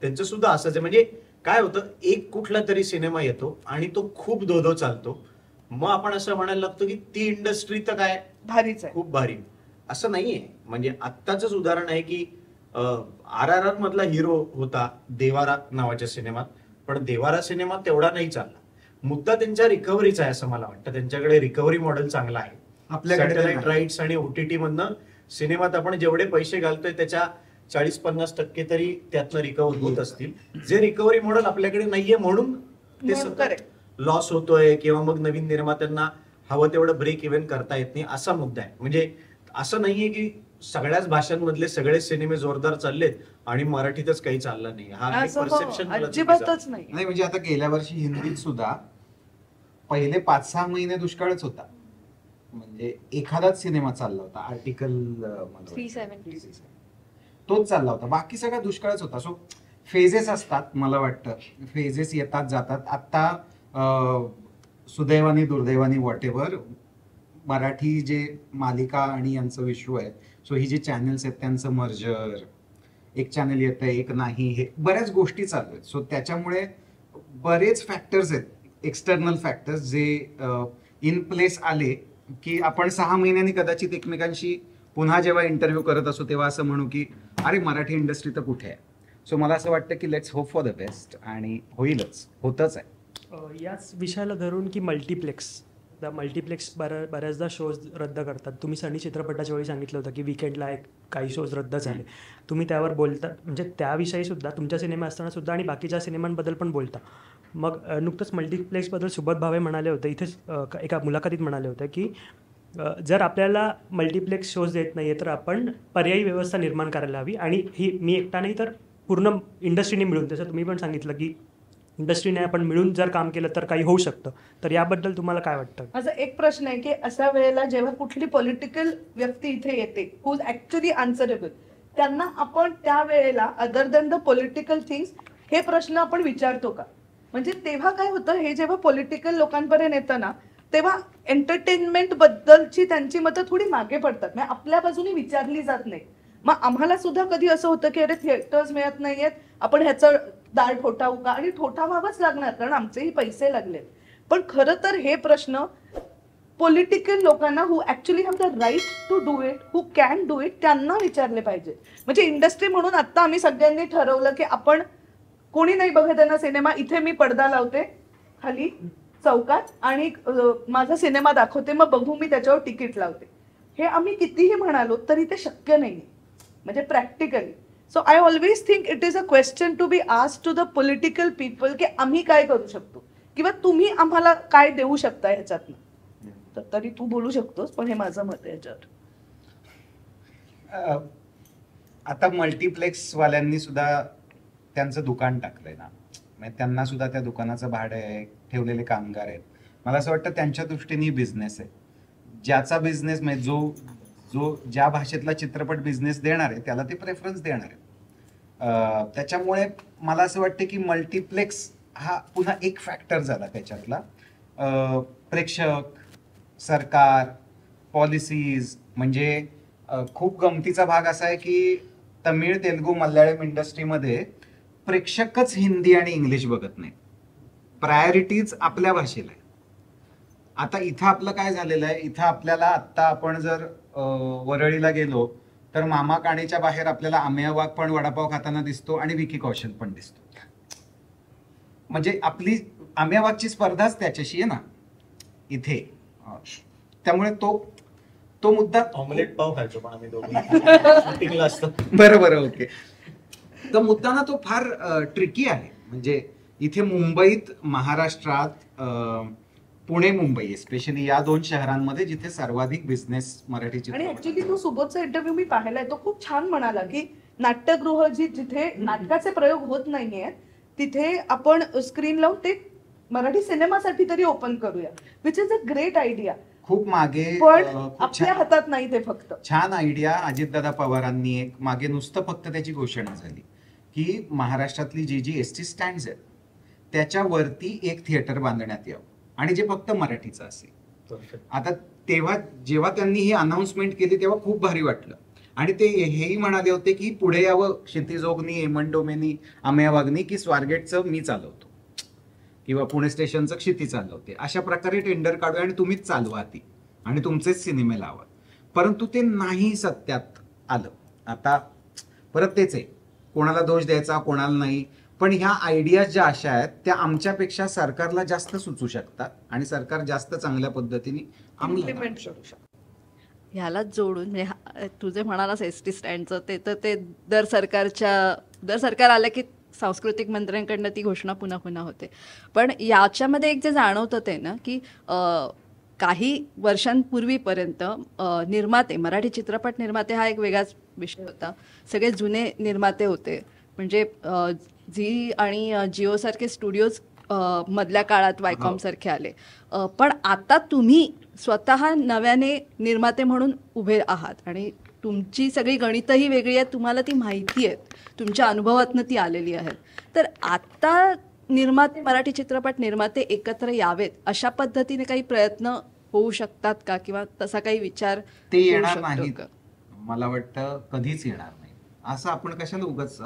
त्यांचं सुद्धा असंच आहे. म्हणजे काय होतं, एक कुठला तरी सिनेमा येतो आणि तो खूप धोधो चालतो, मग आपण असं म्हणायला लागतो की ती इंडस्ट्री तर काय भारीच आहे, खूप भारी. असं नाहीये. म्हणजे आत्ताच उदाहरण आहे की RRR मधला हिरो होता देवारा नावाच्या सिनेमात, पण देवारा सिनेमा तेवढा नाही चालला. मुद्दा त्यांच्या रिकव्हरीचा आहे असं मला वाटतं. त्यांच्याकडे रिकव्हरी मॉडेल चांगला आहे. आपल्याकडे सॅटेलाइट राईट्स आणि OTT मधनं सिनेमात आपण जेवढे पैसे घालतोय त्याच्या 40-50% तरी त्यातनं रिकव्हर होत असतील. जे रिकव्हरी मॉडेल आपल्याकडे नाहीये म्हणून ते सतत लॉस होतोय किंवा मग नवीन निर्मात्यांना हवं तेवढं ब्रेक इव्हन करता येत नाही, असा मुद्दा आहे. म्हणजे असं नाहीये की सगळ्याच भाषांमधले सगळे सिनेमे जोरदार चाललेत आणि मराठीतच काही चाललं नाही. हा परसेप्शन अजिबातच नाही. म्हणजे आता गेल्या वर्षी हिंदीत सुद्धा पहिले 5-6 महिने दुष्काळच होता. म्हणजे एखादाच सिनेमा चालला होता, आर्टिकल 370 तोच चालला होता, बाकी सगळा दुष्काळच होता. सो फेजेस असतात, मला वाटतं फेजेस येतात जातात. आता सुदैवाने दुर्दैवाने व्हॉट एव्हर मराठी जे मालिका आणि यांचं विश्व आहे, सो ही जी चॅनल्स आहेत त्यांचं मर्जर, एक चॅनल येत आहे एक नाही, हे बऱ्याच गोष्टी चालू आहेत. सो त्याच्यामुळे बरेच फॅक्टर्स आहेत, एक्सटर्नल फॅक्टर्स, जे इन प्लेस आले की आपण 6 महिन्यांनी कदाचित एकमेकांशी पुन्हा जेव्हा इंटरव्ह्यू करत असो तेव्हा असं म्हणू की अरे मराठी इंडस्ट्री तर कुठे आहे. सो मला असं वाटतं की let's hope for the best, आणि होईलच, होतच आहे. याच विषयाला धरून की मल्टिप्लेक्स बऱ्याचदा शोज रद्द करतात. तुम्ही सनी चित्रपटाच्या वेळी सांगितलं होतं की विकेंडला काही शोज रद्द झाले. तुम्ही त्यावर बोलता, म्हणजे त्याविषयी सुद्धा तुमच्या सिनेमा असताना सुद्धा आणि बाकीच्या सिनेमांबद्दल पण बोलता. मग नुकतंच मल्टिप्लेक्सबद्दल सुबोध भावे म्हणाले होते, इथेच एका मुलाखतीत म्हणाले होते की जर आपल्याला मल्टिप्लेक्स शोज देत नाही आहे तर आपण पर्यायी व्यवस्था निर्माण करायला हवी. आणि ही मी एकटा नाही तर पूर्ण इंडस्ट्रीने मिळून, जसं तुम्ही पण सांगितलं की इंडस्ट्रीने आपण मिळून जर काम केलं तर काही होऊ शकतं. तर याबद्दल तुम्हाला काय वाटतं? माझा एक प्रश्न आहे की अशा वेळेला जेव्हा कुठली पॉलिटिकल व्यक्ती इथे येते हु इज ऍक्च्युअली आन्सरेबल, त्यांना आपण त्या वेळेला other than the political things हे प्रश्न आपण विचारतो का? म्हणजे तेव्हा काय होतं, हे जेव्हा पॉलिटिकल लोकांपर्यंत येतं ना तेव्हा एंटरटेनमेंट बद्दलची त्यांची मतं थोडी मागे पडतात, म्हणजे आपल्या बाजूने विचारली जात नाही. मग आम्हाला सुद्धा कधी असं होतं की अरे थिएटर्स मिळत नाहीयेत, आपण ह्याचं दार ठोठावू का? आणि ठोठावावंच लागणार कारण आमचेही पैसे लागले. पण खरं तर हे प्रश्न पॉलिटिकल लोकांना who actually have the right to do it, who can do it, त्यांना विचारले पाहिजे. म्हणजे इंडस्ट्री म्हणून आता आम्ही सगळ्यांनी ठरवलं की आपण कोणी नाही बघत आहे ना सिनेमा, इथे मी पडदा लावते खाली चौकात आणि माझा सिनेमा दाखवते, मग बघू मी त्याच्यावर तिकीट लावते. हे आम्ही कितीही म्हणालो तरी ते शक्य नाही, म्हणजे practically. So I always think it is a question to be asked to the political people की आम्ही काय करू शकतो किंवा तुम्ही आम्हाला काय देऊ शकता ह्याच्यातनं. तर तरी तू बोलू शकतोस, पण हे माझं मत आहे याच्यावर. आता मल्टिप्लेक्स वाल्यांनी सुद्धा त्यांचं दुकान टाकलंय ना, म्हणजे त्यांना सुद्धा त्या दुकानाचं भाडं आहे, ठेवलेले कामगार आहेत. मला असं वाटतं त्यांच्या दृष्टीने बिझनेस आहे. ज्याचा बिझनेस म्हणजे जो ज्या भाषेतला चित्रपट बिझनेस देणार आहे त्याला ते प्रेफरन्स देणार आहे. त्याच्यामुळे मला असं वाटतं की मल्टिप्लेक्स हा पुन्हा एक फॅक्टर झाला त्याच्यातला. प्रेक्षक, सरकार, पॉलिसीज, म्हणजे खूप गमतीचा भाग असा आहे की तमिळ, तेलुगू, मल्याळम इंडस्ट्रीमध्ये प्रेक्षकच हिंदी आणि इंग्लिश बघत नाही. प्रायोरिटीज आपल्या भाषेला आहे. आता इथं आपलं काय झालेलं आहे, इथं आपल्याला आत्ता आपण जर वरळीला गेलो तर मामा काणेच्या बाहेर आपल्याला अमेय वाघ पण वडापाव खाताना दिसतो आणि विकी कौशल पण दिसतो. म्हणजे आपली अमेय वाघची स्पर्धाच त्याच्याशी आहे ना इथे. त्यामुळे तो मुद्दा ऑमलेट पाव खायचो पण आम्ही दोघी असतो. बरं ओके. तो मुद्दा ना तो फार ट्रिकी आहे. म्हणजे इथे मुंबईत, महाराष्ट्रात, पुणे मुंबई स्पेशली या 2 शहरांमध्ये जिथे सर्वाधिक बिझनेस मराठी आणि चित्रपट. ऍक्च्युली तो सुबोधचा इंटरव्ह्यू मी पाहिलाय, तो खूप छान म्हणाला की नाट्यगृह जिथे नाटकाचे प्रयोग होत नाहीये तिथे आपण स्क्रीन लावून ते मराठी सिनेमासाठी तरी ओपन करूया, which is a great idea. खूप मागे पण खूप आपल्या हातात नाही ते. फक्त छान आयडिया अजितदादा पवारांनी एक मागे नुसतं फक्त त्याची घोषणा झाली की महाराष्ट्रातली जी एसटी स्टँड्स आहेत त्याच्यावरती एक थिएटर बांधण्यात यावं आणि जे फक्त मराठीचं असेल. आता तेव्हा जेव्हा त्यांनी ही अनाउन्समेंट केली तेव्हा खूप भारी वाटलं. आणि ते हेही म्हणाले होते की पुढे यावं क्षितिजोगनी, हेमंत डोमेनी, अमेय वाघनी की स्वारगेटचं मी चालवतो किंवा पुणे स्टेशनचं क्षिती चालवते, अशा प्रकारे टेंडर काढूया आणि तुम्हीच चालवा ती आणि तुमचेच सिनेमे लावा. परंतु ते नाही सत्यात आलं. आता परत तेच आहे, कोणाला दोष द्यायचा कोणाला नाही. पण ह्या आयडियाज ज्या अशा आहेत त्या आमच्यापेक्षा सरकारला जास्त सुचू शकतात आणि सरकार जास्त चांगल्या पद्धतीने इम्प्लिमेंट करू शकतो. ह्यालाच जोडून म्हणजे तू जे म्हणालास एस टी स्टँडचं ते दर सरकार आलं की सांस्कृतिक मंत्र्यांकडनं ती घोषणा पुन्हा पुन्हा होते. पण याच्यामध्ये एक जे जाणवतं ते ना की काही वर्षांपूर्वीपर्यंत मराठी चित्रपट निर्माते हा एक वेगळाच विषय होता. सगळे जुने निर्माते होते. म्हणजे झी आणि जिओसारखे स्टुडिओज मधल्या काळात वायकॉम सारखे आले. पण आता तुम्ही स्वतः नव्याने निर्माते म्हणून उभे आहात आणि तुमची सगळी गणितही वेगळी आहेत, तुम्हाला ती माहिती आहेत, तुमच्या अनुभवातनं ती आलेली आहेत. तर आता मराठी चित्रपट निर्माते एकत्र यावेत अशा पद्धतीने काही प्रयत्न होऊ शकतात का, किंवा तसा काही विचार ते येणार नाही का? मला वाटतं कधीच येणार नाही. असं आपण कशाला उगाच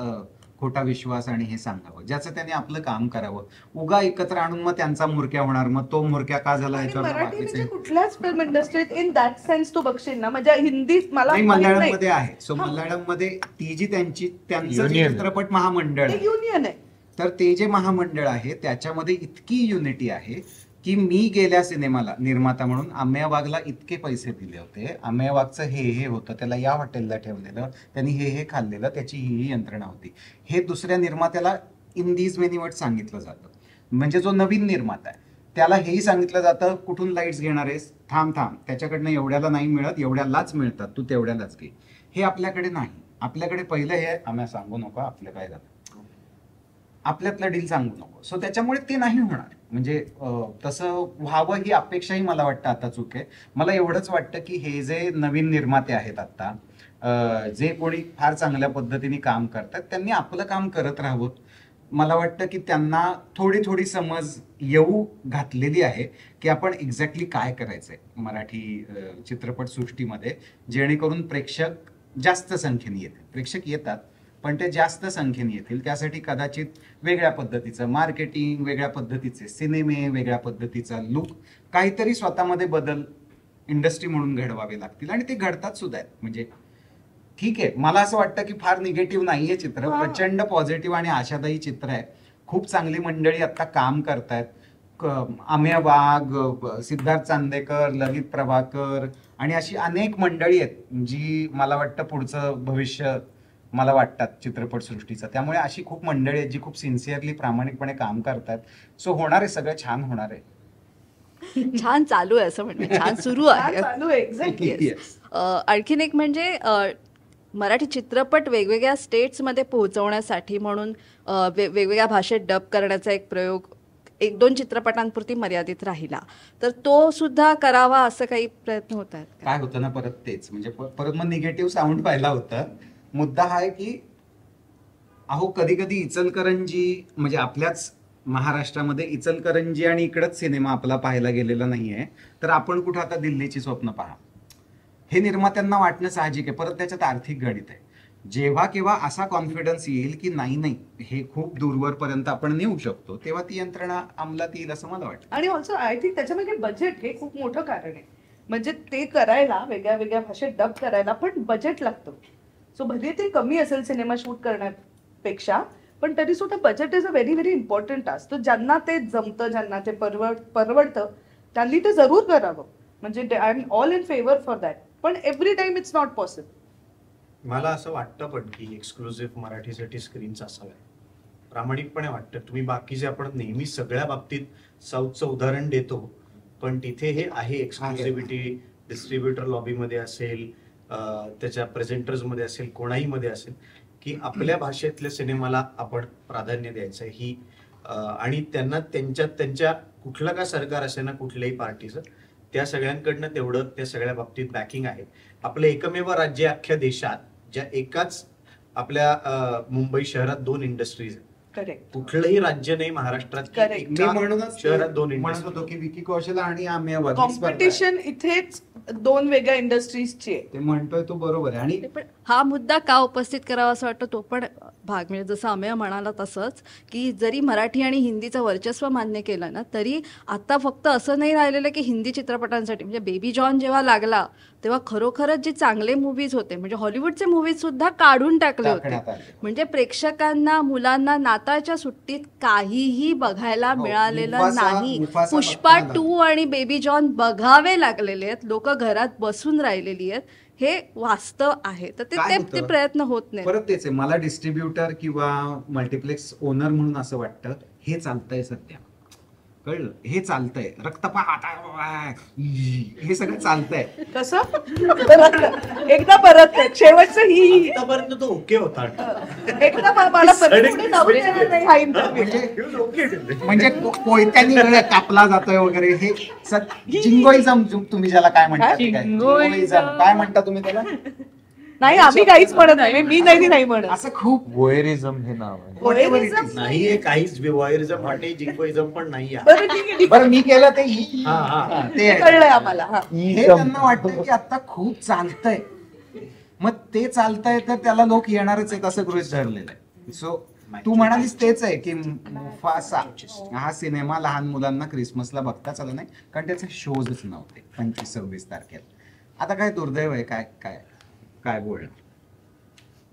खोटा विश्वास आणि हे सांगावं, ज्याचं त्याने आपलं काम करावं. उगा एकत्र आणून मग त्यांचा मुरक्या होणार, मग तो मुरक्या का झाला मराठी कुठल्याच फिल्म इंडस्ट्रीत इन दॅट सेन्स तू बघशील ना, म्हणजे हिंदीत मला मल्याळम मध्ये आहे. सो मल्याळम मध्ये ती जी त्यांचं चित्रपट महामंडळ युनियन आहे, तर ते जे महामंडळ आहे त्याच्यामध्ये इतकी युनिटी आहे की मी गेल्या सिनेमाला निर्माता म्हणून अमेय वाघला इतके पैसे दिले होते. अमेय वाघचं हे होतं, त्याला या हॉटेलला ठेवलेलं, त्यांनी हे खाल्लेलं, त्याची ही यंत्रणा होती. हे दुसऱ्या निर्मात्याला इन दीज मेनी वर्ड्स सांगितलं जातं. म्हणजे जो नवीन निर्माता आहे त्याला हेही सांगितलं जातं, कुठून लाईट्स घेणार आहेस, थांब त्याच्याकडनं एवढ्याला नाही मिळत, एवढ्यालाच मिळतात, तू तेवढ्यालाच घे. हे आपल्याकडे नाही. आपल्याकडे पहिलं हे आम्ही सांगू नको आपलं काय झालं, आपल्यातलं डील सांगू नको. सो त्याच्यामुळे ते नाही होणार. म्हणजे तसं व्हावं ही अपेक्षाही मला वाटतं आता चूक आहे. मला एवढंच वाटतं की हे जे नवीन निर्माते आहेत आता, जे कोणी फार चांगल्या पद्धतीने काम करतात, त्यांनी आपलं काम करत राहावं. मला वाटतं की त्यांना थोडी समज येऊ घातलेली आहे की आपण एक्झॅक्टली काय करायचंय मराठी चित्रपट सृष्टीमध्ये, जेणेकरून प्रेक्षक जास्त संख्येने येतील. प्रेक्षक येतात पण ते जास्त संख्येने येतील. त्यासाठी कदाचित वेगळ्या पद्धतीचं मार्केटिंग, वेगळ्या पद्धतीचे सिनेमे, वेगळ्या पद्धतीचा लुक, काहीतरी स्वतःमध्ये बदल इंडस्ट्री म्हणून घडवावे लागतील आणि ते घडतात सुद्धा आहेत. म्हणजे ठीक आहे, मला असं वाटतं की फार निगेटिव्ह नाहीये चित्र, प्रचंड पॉझिटिव्ह आणि आशादायी चित्र आहे. खूप चांगली मंडळी आता काम करतायत. अमेय वाघ, सिद्धार्थ चांदेकर, ललित प्रभाकर आणि अशी अनेक मंडळी आहेत जी मला वाटतं पुढचं भविष्य मला वाटतात चित्रपट सृष्टीचं. त्यामुळे अशी खूप मंडळी आहेत जी खूप सिन्सिअरली प्रामाणिकपणे काम करतात. सो होणार आहे, सगळं छान होणार आहे. छान चालू आहे असं म्हणते, छान सुरू आहे. एक्झॅक्टली. आणखीन एक म्हणजे मराठी चित्रपट वेगवेगळ्या स्टेट्समध्ये पोहोचवण्यासाठी म्हणून वेगवेगळ्या भाषेत डब करण्याचा एक प्रयोग 1-2 चित्रपटांपुरती मर्यादित राहिला, तर तो सुद्धा करावा असं काही प्रयत्न होत आहेत? काय होतं ना, परत तेच म्हणजे परत मग निगेटिव्ह साऊंड पाहिला होता. मुद्दा हा आहे की अहो कधी कधी इचलकरंजी, म्हणजे आपल्याच महाराष्ट्रामध्ये इचलकरंजी आणि इकडंच सिनेमा आपला पाहायला गेलेला नाहीये, तर आपण कुठं आता दिल्लीची स्वप्न पहा. हे निर्मात्यांना वाटणं साहजिक आहे. परत त्याच्यात आर्थिक गणित आहे. जेव्हा केव्हा असा कॉन्फिडन्स येईल की नाही हे खूप दूरवरपर्यंत आपण नेऊ शकतो, तेव्हा ती यंत्रणा अंमलात येईल असं मला वाटतं. आणि ऑल्सो आय थिंक त्याच्यामध्ये बजेट हे खूप मोठं कारण आहे. म्हणजे ते करायला वेगळ्या वेगळ्या भाषेत डब करायला पण बजेट लागतं. सो भले ते कमी असेल सिनेमा शूट करण्यापेक्षा, पण तरी सुद्धा budget is a very very important task. तर ज्यांना ते जमतं, ज्यांना ते परवडतं, त्यांनी ते जरूर करावं. म्हणजे I am all in favour for that. पण every time it's not possible. मला असं वाटतं पण की एक्सक्लुझिव्ह मराठीसाठी स्क्रीन्स असाव्या. प्रामाणिकपणे वाटतं. तुम्ही बाकीचे आपण नेहमी सगळ्या बाबतीत साऊथचं उदाहरण देतो, पण तिथे हे आहे एक्सक्लुझिव्हिटी. डिस्ट्रीब्युटर लॉबीमध्ये असेल, त्याच्या प्रेझेंटर्समध्ये असेल, कोणाही मध्ये असेल, की आपल्या भाषेतल्या सिनेमाला आपण प्राधान्य द्यायचं ही. आणि त्यांना त्यांच्या कुठलं का सरकार असे ना कुठल्याही पार्टीचं, त्या सगळ्यांकडनं तेवढं त्या सगळ्या बाबतीत बॅकिंग आहे. आपलं एकमेव राज्य अख्ख्या देशात ज्या एकाच आपल्या मुंबई शहरात 2 इंडस्ट्रीज आहेत. करेक्ट. कुठलंही राज्य नाही महाराष्ट्रात की Correct. मी एका म्हणूनच शहरात 2 म्हणत इंडस्ट्री. होतो की विकी कौशल आणि आम्ही ही स्पर्धा आहे. कॉम्पिटिशन इथेच 2 वेगळ्या इंडस्ट्रीजची आहे. ते म्हणतोय तो बरोबर आहे. आणि पण हा मुद्दा का उपस्थित करावा असं वाटतं तो पण भाग, म्हणजे जसं अमेय म्हणाला तसंच, की जरी मराठी आणि हिंदीचं वर्चस्व मान्य केलं ना, तरी आता फक्त असं नाही राहिलेलं की हिंदी चित्रपटांसाठी. म्हणजे बेबी जॉन जेव्हा लागला तेव्हा खरोखरच जे चांगले मूवीज होते, म्हणजे हॉलिवूडचे मूवीज सुद्धा काढून टाकले होते. टाकण्यात आले. म्हणजे प्रेक्षकांना, मुलांना नाताळच्या सुट्टीत काहीही बघायला हो, मिळालेलं नाही. मुफासा पुष्पा बघता 2 आणि बेबी जॉन बघावे लागलेले आहेत. लोक घरात बसून राहिलेली आहेत. हे वास्तव आहे. तर काय ते होतं? प्रयत्न होत नाही. परत तेच आहे. मला डिस्ट्रीब्युटर किंवा मल्टिप्लेक्स ओनर म्हणून असं वाटतं हे चालतंय सध्या. कळलं? हे चालतंय. रक्तपात हे सगळं चालतंय. कसं एकदा परत शेवटचं ही आतापर्यंत तो ओके होता. एकदा मला परत पुढे जाऊ देणार नाही हा इंटरव्ह्यू. म्हणजे कोयत्यानी वेळ कापला जातोय वगैरे हे जिंगोइझम तुम्ही ज्याला काय म्हणता ते काय? जिंगोइझम काय म्हणता तुम्ही त्याला? नाही, आम्ही काहीच म्हणत नाही. मी नाही म्हणत. असं खूप वोयरिझम हे नाव आहे. Voyeurism? नाहीये काहीच. वॉयरिझम आणि जिंकोइझम पण नाही आहे. बरं, ठीक आहे, ठीक बरं मी केलं ते ते आहे. कळलंय आम्हाला. हा. हे त्यांना वाटतं की आता खूप चालतंय, मग ते चालतंय तर त्याला लोक येणारच आहेत असं गृहीत धरलेलं आहे. सो तू म्हणालीस तेच आहे की मुफासा हा सिनेमा लहान मुलांना क्रिसमसला बघताच आला नाही, कारण त्याचे शोजच नव्हते 25-26 तारखेला. आता काय दुर्दैव आहे. काय काय काय बोलणं.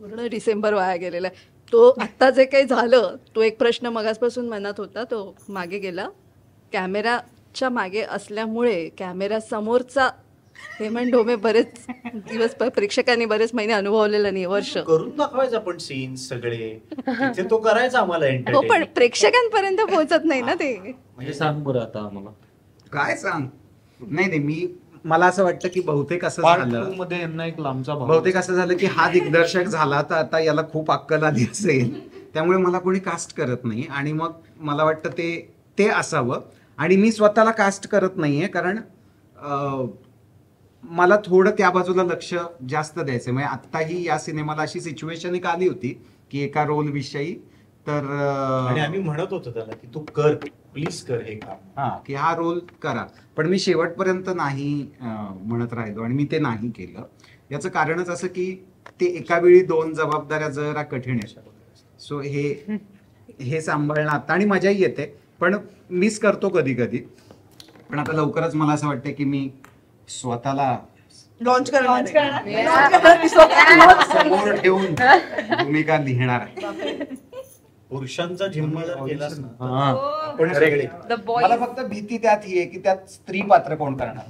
पूर्ण डिसेंबर वाया गेलेला आहे. तो आत्ता जे काही झालं, तो एक प्रश्न मगासपासून मनात होता, तो मागे गेला. कॅमेराच्या मागे असल्यामुळे कॅमेरा समोरचा हेमंत ढोमे बरेच दिवस प्रेक्षकांनी बरेच महिने अनुभवलेला नाही, वर्ष. करून दाखवायचं आपण सीन्स सगळे तिथे तो करायचा आम्हाला हो, पण एंटरटेन. प्रेक्षकांपर्यंत पोहोचत नाही ना ते. म्हणजे सांग बरं आता आम्हाला काय सांग. नाही मला असं वाटतं की बहुतेक असं पार्ट झालं, 2 मध्ये यांना एक लांबचा भाग बहुतेक असं झालं की हा दिग्दर्शक झाला तर आता याला खूप अक्कल आली असेल, त्यामुळे मला कोणी कास्ट करत नाही. आणि मग मला वाटतं ते असावं. आणि मी स्वतःला कास्ट करत नाहीये, कारण मला थोडं त्या बाजूला लक्ष जास्त द्यायचंय. म्हणजे आत्ताही या सिनेमाला अशी सिच्युएशन एक आली होती की एका रोल विषयी तर आणि आम्ही म्हणत होतो त्याला की तू कर, प्लीज कर हे काम. की हा रोल करा, पण मी शेवटपर्यंत नाही म्हणत राहिलो आणि मी ते नाही केलं. याचं कारणच असं की ते एका वेळी 2 जबाबदाऱ्या जरा कठीण आहेत. सो हे सांभाळणं आता, आणि मजाही येते पण मिस करतो कधी कधी. पण आता लवकरच मला असं वाटतं की मी स्वतःला लॉन्च करणार. समोर ठेवून भूमिका लिहिणार आहे. पुरुषांचा जिम्मा जर केलास ना हा. पण सगळे मला फक्त भीती त्यात ही आहे की त्यात स्त्री पात्र कोण करणार.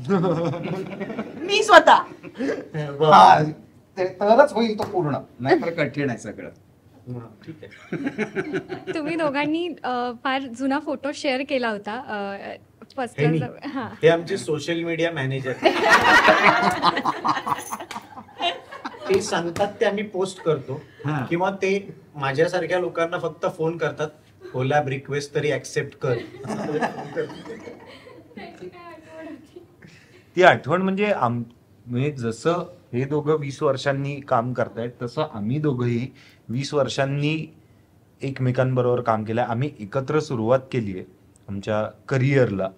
मी स्वतः. हा, तरच होईल तो पूर्ण, नाहीतर कठीण आहे सगळं. ठीक आहे. तुम्ही दोघांनी फार जुना फोटो शेअर केला होता. हे मी. हा, हे आमचे सोशल मीडिया मॅनेजर ते सांगतात ते आम्ही पोस्ट करतो, हा. किंवा ते माझ्यासारख्या लोकांना फक्त फोन करतात, कोलॅब रिक्वेस्ट तरी ऍक्सेप्ट कर. ती आठवण म्हणजे म्हणजे जसं हे दोघं 20 वर्षांनी काम करतायत, तसं आम्ही दोघंही 20 वर्षांनी एकमेकांबरोबर काम केलंय. आम्ही एकत्र सुरुवात केली आहे आमच्या करिअरला.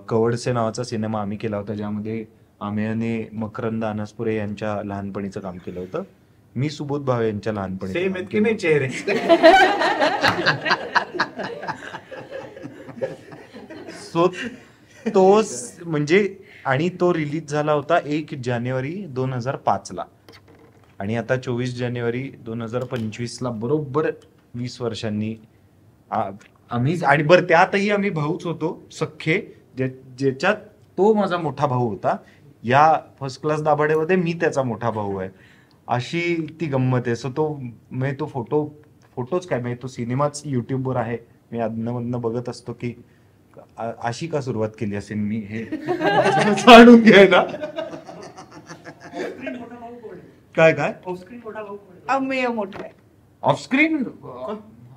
कवडसे नावाचा सिनेमा आम्ही केला होता, ज्यामध्ये आम्याने मकरंद अनासपुरे यांच्या लहानपणीचं काम केलं होतं. मी सुबोध भावे यांच्या लहानपणी सेम आहेत की नाही चेहरे? सो तो म्हणजे आणि तो रिलीज झाला होता 1 जानेवारी 2005 ला आणि आता 24 जानेवारी 2025 ला बरोबर 20 वर्षांनी आम्ही आणि बरं त्यातही आम्ही भाऊच होतो सख्खे, ज्याच्यात तो माझा मोठा भाऊ होता. या फर्स्ट क्लास दाभाडेमध्ये मी त्याचा मोठा भाऊ आहे, अशी ती गंमत आहे. सो तो फोटोच काय म्हणजे तो सिनेमाच युट्यूबवर आहे. मी अधनं बघत असतो की अशी का सुरुवात केली असेल मी हे जाणून घ्यायला. काय अमेय मोठा आहे ऑफस्क्रीन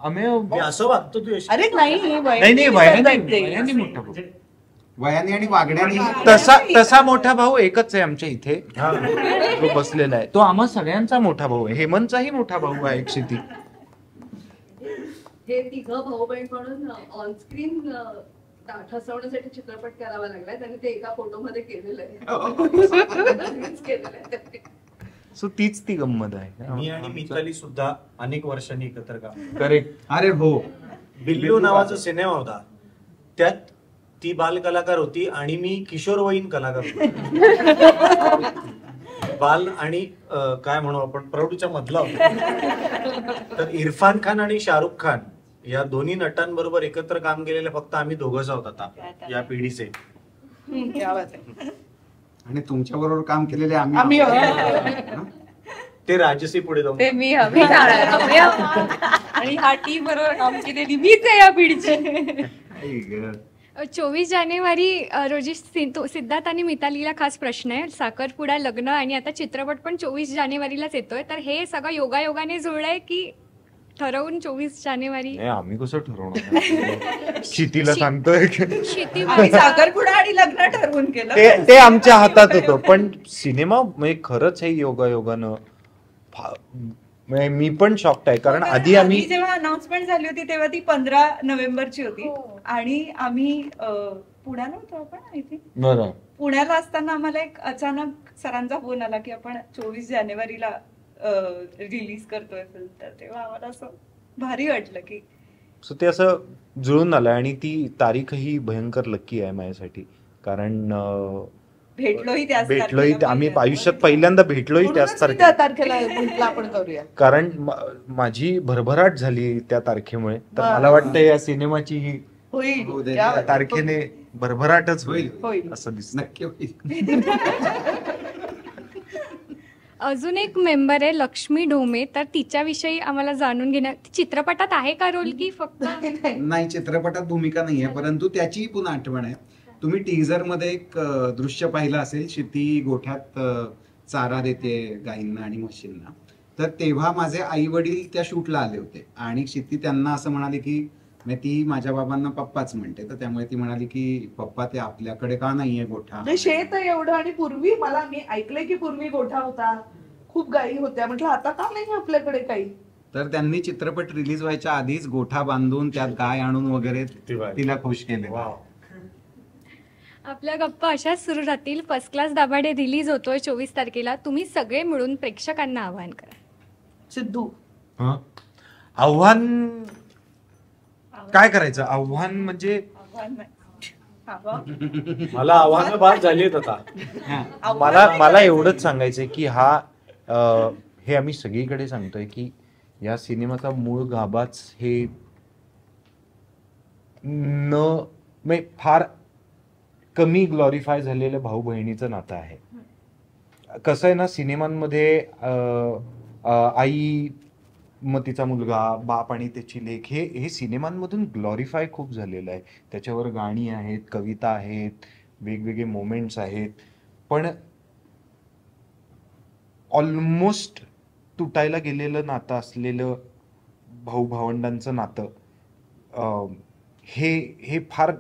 मी असं वागतो तू यश. अरे नाही नाही वयाने मोठा भाऊ, वयाने आणि वागण्याने तसा मोठा भाऊ एकच आहे आमच्या इथे तो बसलेला आहे. तो आम्हा सगळ्यांचा मोठा भाऊ आहे. हेमंतचाही मोठा भाऊ आहे क्षिती. हे तिघं भाऊ बहीण म्हणून ऑनस्क्रीन ठसवण्यासाठी चित्रपट करावा लागलाय. त्यांनी ते एका फोटोमध्ये केलेलं आहे. सो तीच ती गंमत आहे. मी आणि मिताली सुद्धा अनेक वर्षांनी एकत्र काम. करेक्ट. अरे हो, बिल्लू नावाचा सिनेमा होता, त्यात ती बाल कलाकार होती आणि मी किशोरवयीन कलाकार होतो. बाल आणि काय म्हणू आपण प्रौढीच्या मधला होता. तर इरफान खान आणि शाहरुख खान या दोन्ही नटांबरोबर एकत्र काम केलेले फक्त आम्ही दोघंच आहोत आता या पिढीचे. आणि तुमच्या बरोबर काम केलेले आम्ही आम्ही ते राजसी पुढे जाऊन ते मी आणि हा टीम बरोबर काम केलेली मीच आहे या पिढीची. 24 जानेवारी रोजी सिद्धार्थ आणि मितालीला खास प्रश्न आहे. साखरपुडा, लग्न आणि आता चित्रपट पण 24 जानेवारीलाच येतोय, तर हे सगळं योगायोगाने जुळलंय की ठरवून 24 जानेवारी? आम्ही कसं ठरवणार, क्षितीला सांगतोय. आम्ही साखरपुडा आणि लग्न ठरवून केलं, ते आमच्या हातात होतं. पण सिनेमा म्हणजे खरंच हे योगायोगानं म्हणजे मी पण शॉक्ड आहे. कारण आधी आम्ही जेव्हा अनाउन्समेंट झाली होती तेव्हा ती 15 नोव्हेंबरची होती आणि आम्ही पुण्याला होतो आपण. आय थिंक बरं पुण्याला असताना आम्हाला एक अचानक सरांचा फोन आला की आपण 24 जानेवारीला रिलीज करतोय फिल्म. तर तेव्हा आम्हाला असं भारी वाटलं की सो ते असं जुळून आलं. आणि ती तारीखही भयंकर लकी आहे माझ्यासाठी, कारण भेटलोही आम्ही आयुष्यात पहिल्यांदा भेटलोही त्याच तारखेला आपण करूया. कारण माझी भरभराट झाली त्या तारखेमुळे. तर मला वाटतं या सिनेमाची ही होईल त्या तारखेने भरभराटच होईल असं दिसतं. नक्की होईल. अजून एक मेंबर आहे लक्ष्मी ढोमे, तर तिच्याविषयी आम्हाला जाणून घेणं. चित्रपटात आहे का रोल की फक्त? नाही, चित्रपटात भूमिका नाहीये, परंतु त्याची पुन्हा आठवण आहे. तुम्ही टीझर मध्ये एक दृश्य पाहिलं असेल, शेती गोठ्यात चारा देते गाईंना आणि म्हशींना. तर तेव्हा माझे आई वडील त्या शूटला आले होते आणि शेती त्यांना असं म्हणाली की ती माझ्या बाबांना पप्पाच म्हणते, तर त्यामुळे ती म्हणाली की पप्पा ते आपल्याकडे का नाहीये गोठा. शेत एवढं आणि पूर्वी मी ऐकलंय की पूर्वी गोठा होता, खूप गायी होत्या. म्हटलं आता का नाही आपल्याकडे काही. तर त्यांनी चित्रपट रिलीज व्हायच्या आधीच गोठा बांधून त्यात गाय आणून वगैरे तिला खुश केले. आपल्या गप्पा अशाच सुरू राहतील. फर्स्ट क्लास दाभाडे रिलीज होतोय 24 तारखेला. तुम्ही सगळे मिळून प्रेक्षकांना आवाहन करा. सिद्धू, आव्हान काय करायचं? आव्हान म्हणजे मला आव्हानं बाद झाली आहेत आता. मला एवढंच सांगायचंय की हे आम्ही सगळीकडे सांगतोय की या सिनेमाचा मूळ गाभाच हे फार कमी ग्लॉरिफाय झालेलं भाऊ बहिणीचं नातं आहे. कसं आहे ना, सिनेमांमध्ये आई मग तिचा मुलगा, बाप आणि त्याची लेख हे सिनेमांमधून ग्लॉरिफाय खूप झालेलं आहे. त्याच्यावर गाणी आहेत, कविता आहेत, वेगवेगळे मोमेंट्स आहेत. पण ऑलमोस्ट तुटायला गेलेलं नातं असलेलं भाऊ भावंडांचं नातं हे फार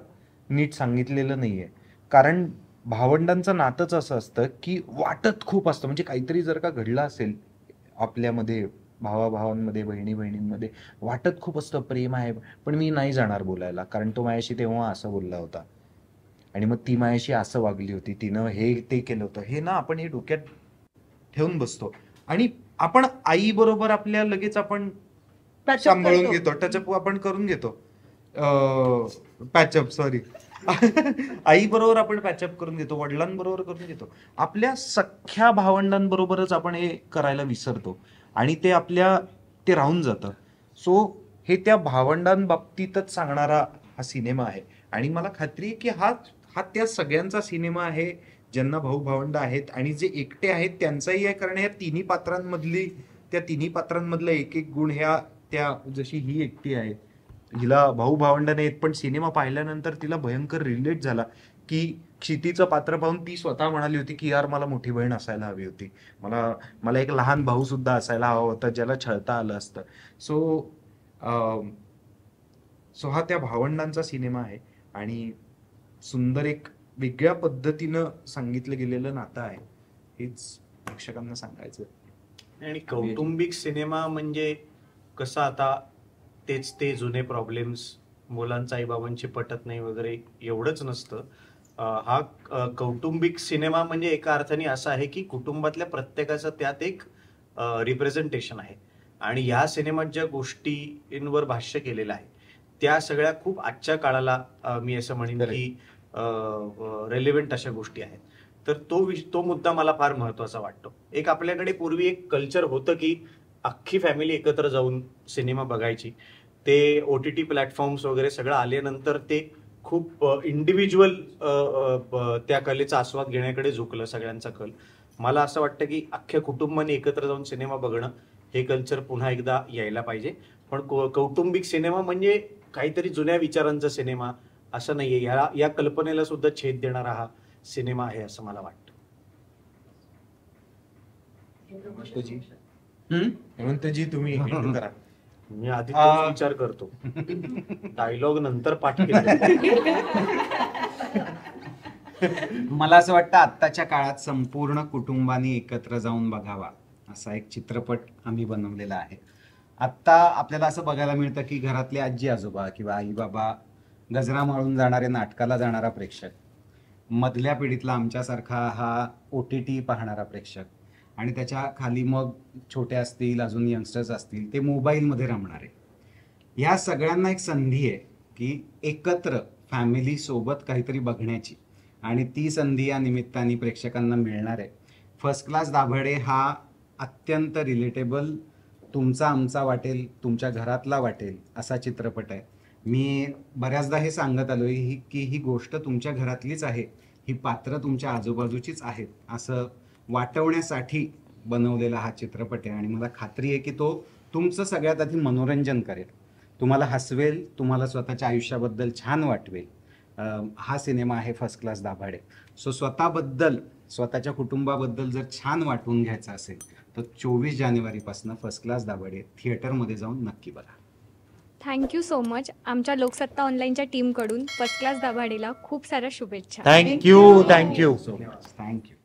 नीट सांगितलेलं नाहीये. कारण भावंडांचं नातंच असं असतं की वाटत खूप असतं. म्हणजे काहीतरी जर का घडलं असेल आपल्यामध्ये, भावाभावांमध्ये, बहिणी बहिणींमध्ये, वाटत खूप असतं प्रेम आहे, पण मी नाही जाणार बोलायला कारण तो माझ्याशी तेव्हा असं बोलला होता. आणि मग ती माझ्याशी असं वागली होती, तिनं हे ते केलं होतं, हे ना आपण हे डोक्यात ठेवून बसतो आणि आपण आई बरोबर आपल्या लगेच आपण सांभाळून घेतो, टचअप आपण करून घेतो, पॅचअप सॉरी आई बरोबर आपण पॅचअप करून घेतो, वडिलांबरोबर करून घेतो, आपल्या सख्ख्या भावंडांबरोबरच आपण हे करायला विसरतो आणि ते राहून जातं. सो हे त्या भावंडांबाबतीतच सांगणारा हा सिनेमा आहे आणि मला खात्री आहे की हा त्या सगळ्यांचा सिनेमा आहे ज्यांना भाऊ भावंड आहेत आणि जे एकटे आहेत त्यांचाही आहे, कारण त्या तिन्ही पात्रांमधला एक एक गुण त्या जशी ही एकटी आहे, हिला भाऊ भावंड नाहीत, पण सिनेमा पाहिल्यानंतर तिला भयंकर रिलेट झाला की क्षितीचं पात्र पाहून ती स्वतः म्हणाली होती की यार मला मोठी बहीण असायला हवी होती, मला एक लहान भाऊ सुद्धा असायला हवा होता ज्याला छळता आलं असतं. सो हा त्या भावंडांचा सिनेमा आहे आणि सुंदर एक वेगळ्या पद्धतीनं सांगितलं गेलेलं नातं आहे, हेच प्रेक्षकांना सांगायचं. आणि कौटुंबिक सिनेमा म्हणजे कसं आता ते जुने प्रॉब्लेम्स, मुलांचा आईबाबांची पटत नाही वगैरे एवढंच नसतं. हा कौटुंबिक सिनेमा म्हणजे एका अर्थाने असा आहे की कुटुंबातल्या प्रत्येकाचं त्यात एक रिप्रेझेंटेशन आहे आणि या सिनेमात ज्या गोष्टींवर भाष्य केलेलं आहे त्या सगळ्या खूप आजच्या काळाला मी असं म्हणेन की रेलिव्हेंट अशा गोष्टी आहेत. तर तो मुद्दा मला फार महत्वाचा वाटतो. एक आपल्याकडे पूर्वी एक कल्चर होतं की अख्खी फॅमिली एकत्र जाऊन सिनेमा बघायची. ते OTT प्लॅटफॉर्म्स वगैरे सगळं आल्यानंतर ते खूप इंडिव्हिज्युअल त्या कलेचा आस्वाद घेण्याकडे झुकलं सगळ्यांचा कल. मला असं वाटतं की अख्ख्या कुटुंबाने एकत्र जाऊन सिनेमा बघणं हे कल्चर पुन्हा एकदा यायला पाहिजे. पण कौटुंबिक सिनेमा म्हणजे काहीतरी जुन्या विचारांचा सिनेमा असं नाहीये, या कल्पनेला सुद्धा छेद देणारा हा सिनेमा आहे असं मला वाटतं. हेमंतजी तुम्ही करा. मी आधी तोच विचार करतो, डायलॉग नंतर पाठ केला. मला असं वाटतं आत्ताच्या काळात संपूर्ण कुटुंबाने एकत्र जाऊन बघावा असा एक चित्रपट आम्ही बनवलेला आहे. आत्ता आपल्याला असं बघायला मिळतं की घरातले आजी आजोबा किंवा आई बाबा गजरा माळून जाणारे, नाटकाला जाणारा प्रेक्षक, मधल्या पिढीतला आमच्यासारखा हा OTT पाहणारा प्रेक्षक आणि त्याच्या खाली मग छोटे असतील, अजून यंगस्टर्स असतील, ते मोबाईलमध्ये रमणारे, ह्या सगळ्यांना एक संधी आहे की एकत्र फॅमिली सोबत काहीतरी बघण्याची आणि ती संधी या निमित्ताने प्रेक्षकांना मिळणार आहे. फर्स्ट क्लास दाभाडे हा अत्यंत रिलेटेबल, तुमचा आमचा वाटेल, तुमच्या घरातला वाटेल असा चित्रपट आहे. मी बऱ्याचदा हे सांगत आलो की ही गोष्ट तुमच्या घरातलीच आहे, ही पात्र तुमच्या आजूबाजूचीच आहेत असं वाटवण्यासाठी बनवलेला हा चित्रपट आहे आणि मला खात्री आहे की तो तुमचं सगळ्यात आधी मनोरंजन करेल, तुम्हाला हसवेल, तुम्हाला स्वतःच्या आयुष्याबद्दल छान वाटवेल. हा सिनेमा आहे फर्स्ट क्लास दाभाडे. सो स्वतःबद्दल, स्वतःच्या कुटुंबाबद्दल जर छान वाटून घ्यायचं असेल तर 24 जानेवारीपासून फर्स्ट क्लास दाभाडे थिएटरमध्ये जाऊन नक्की बघा. Thank you so much. आमच्या लोकसत्ता ऑनलाईनच्या टीमकडून फर्स्ट क्लास दाभाडेला खूप साऱ्या शुभेच्छा. थँक्यू. So much. थँक्यू.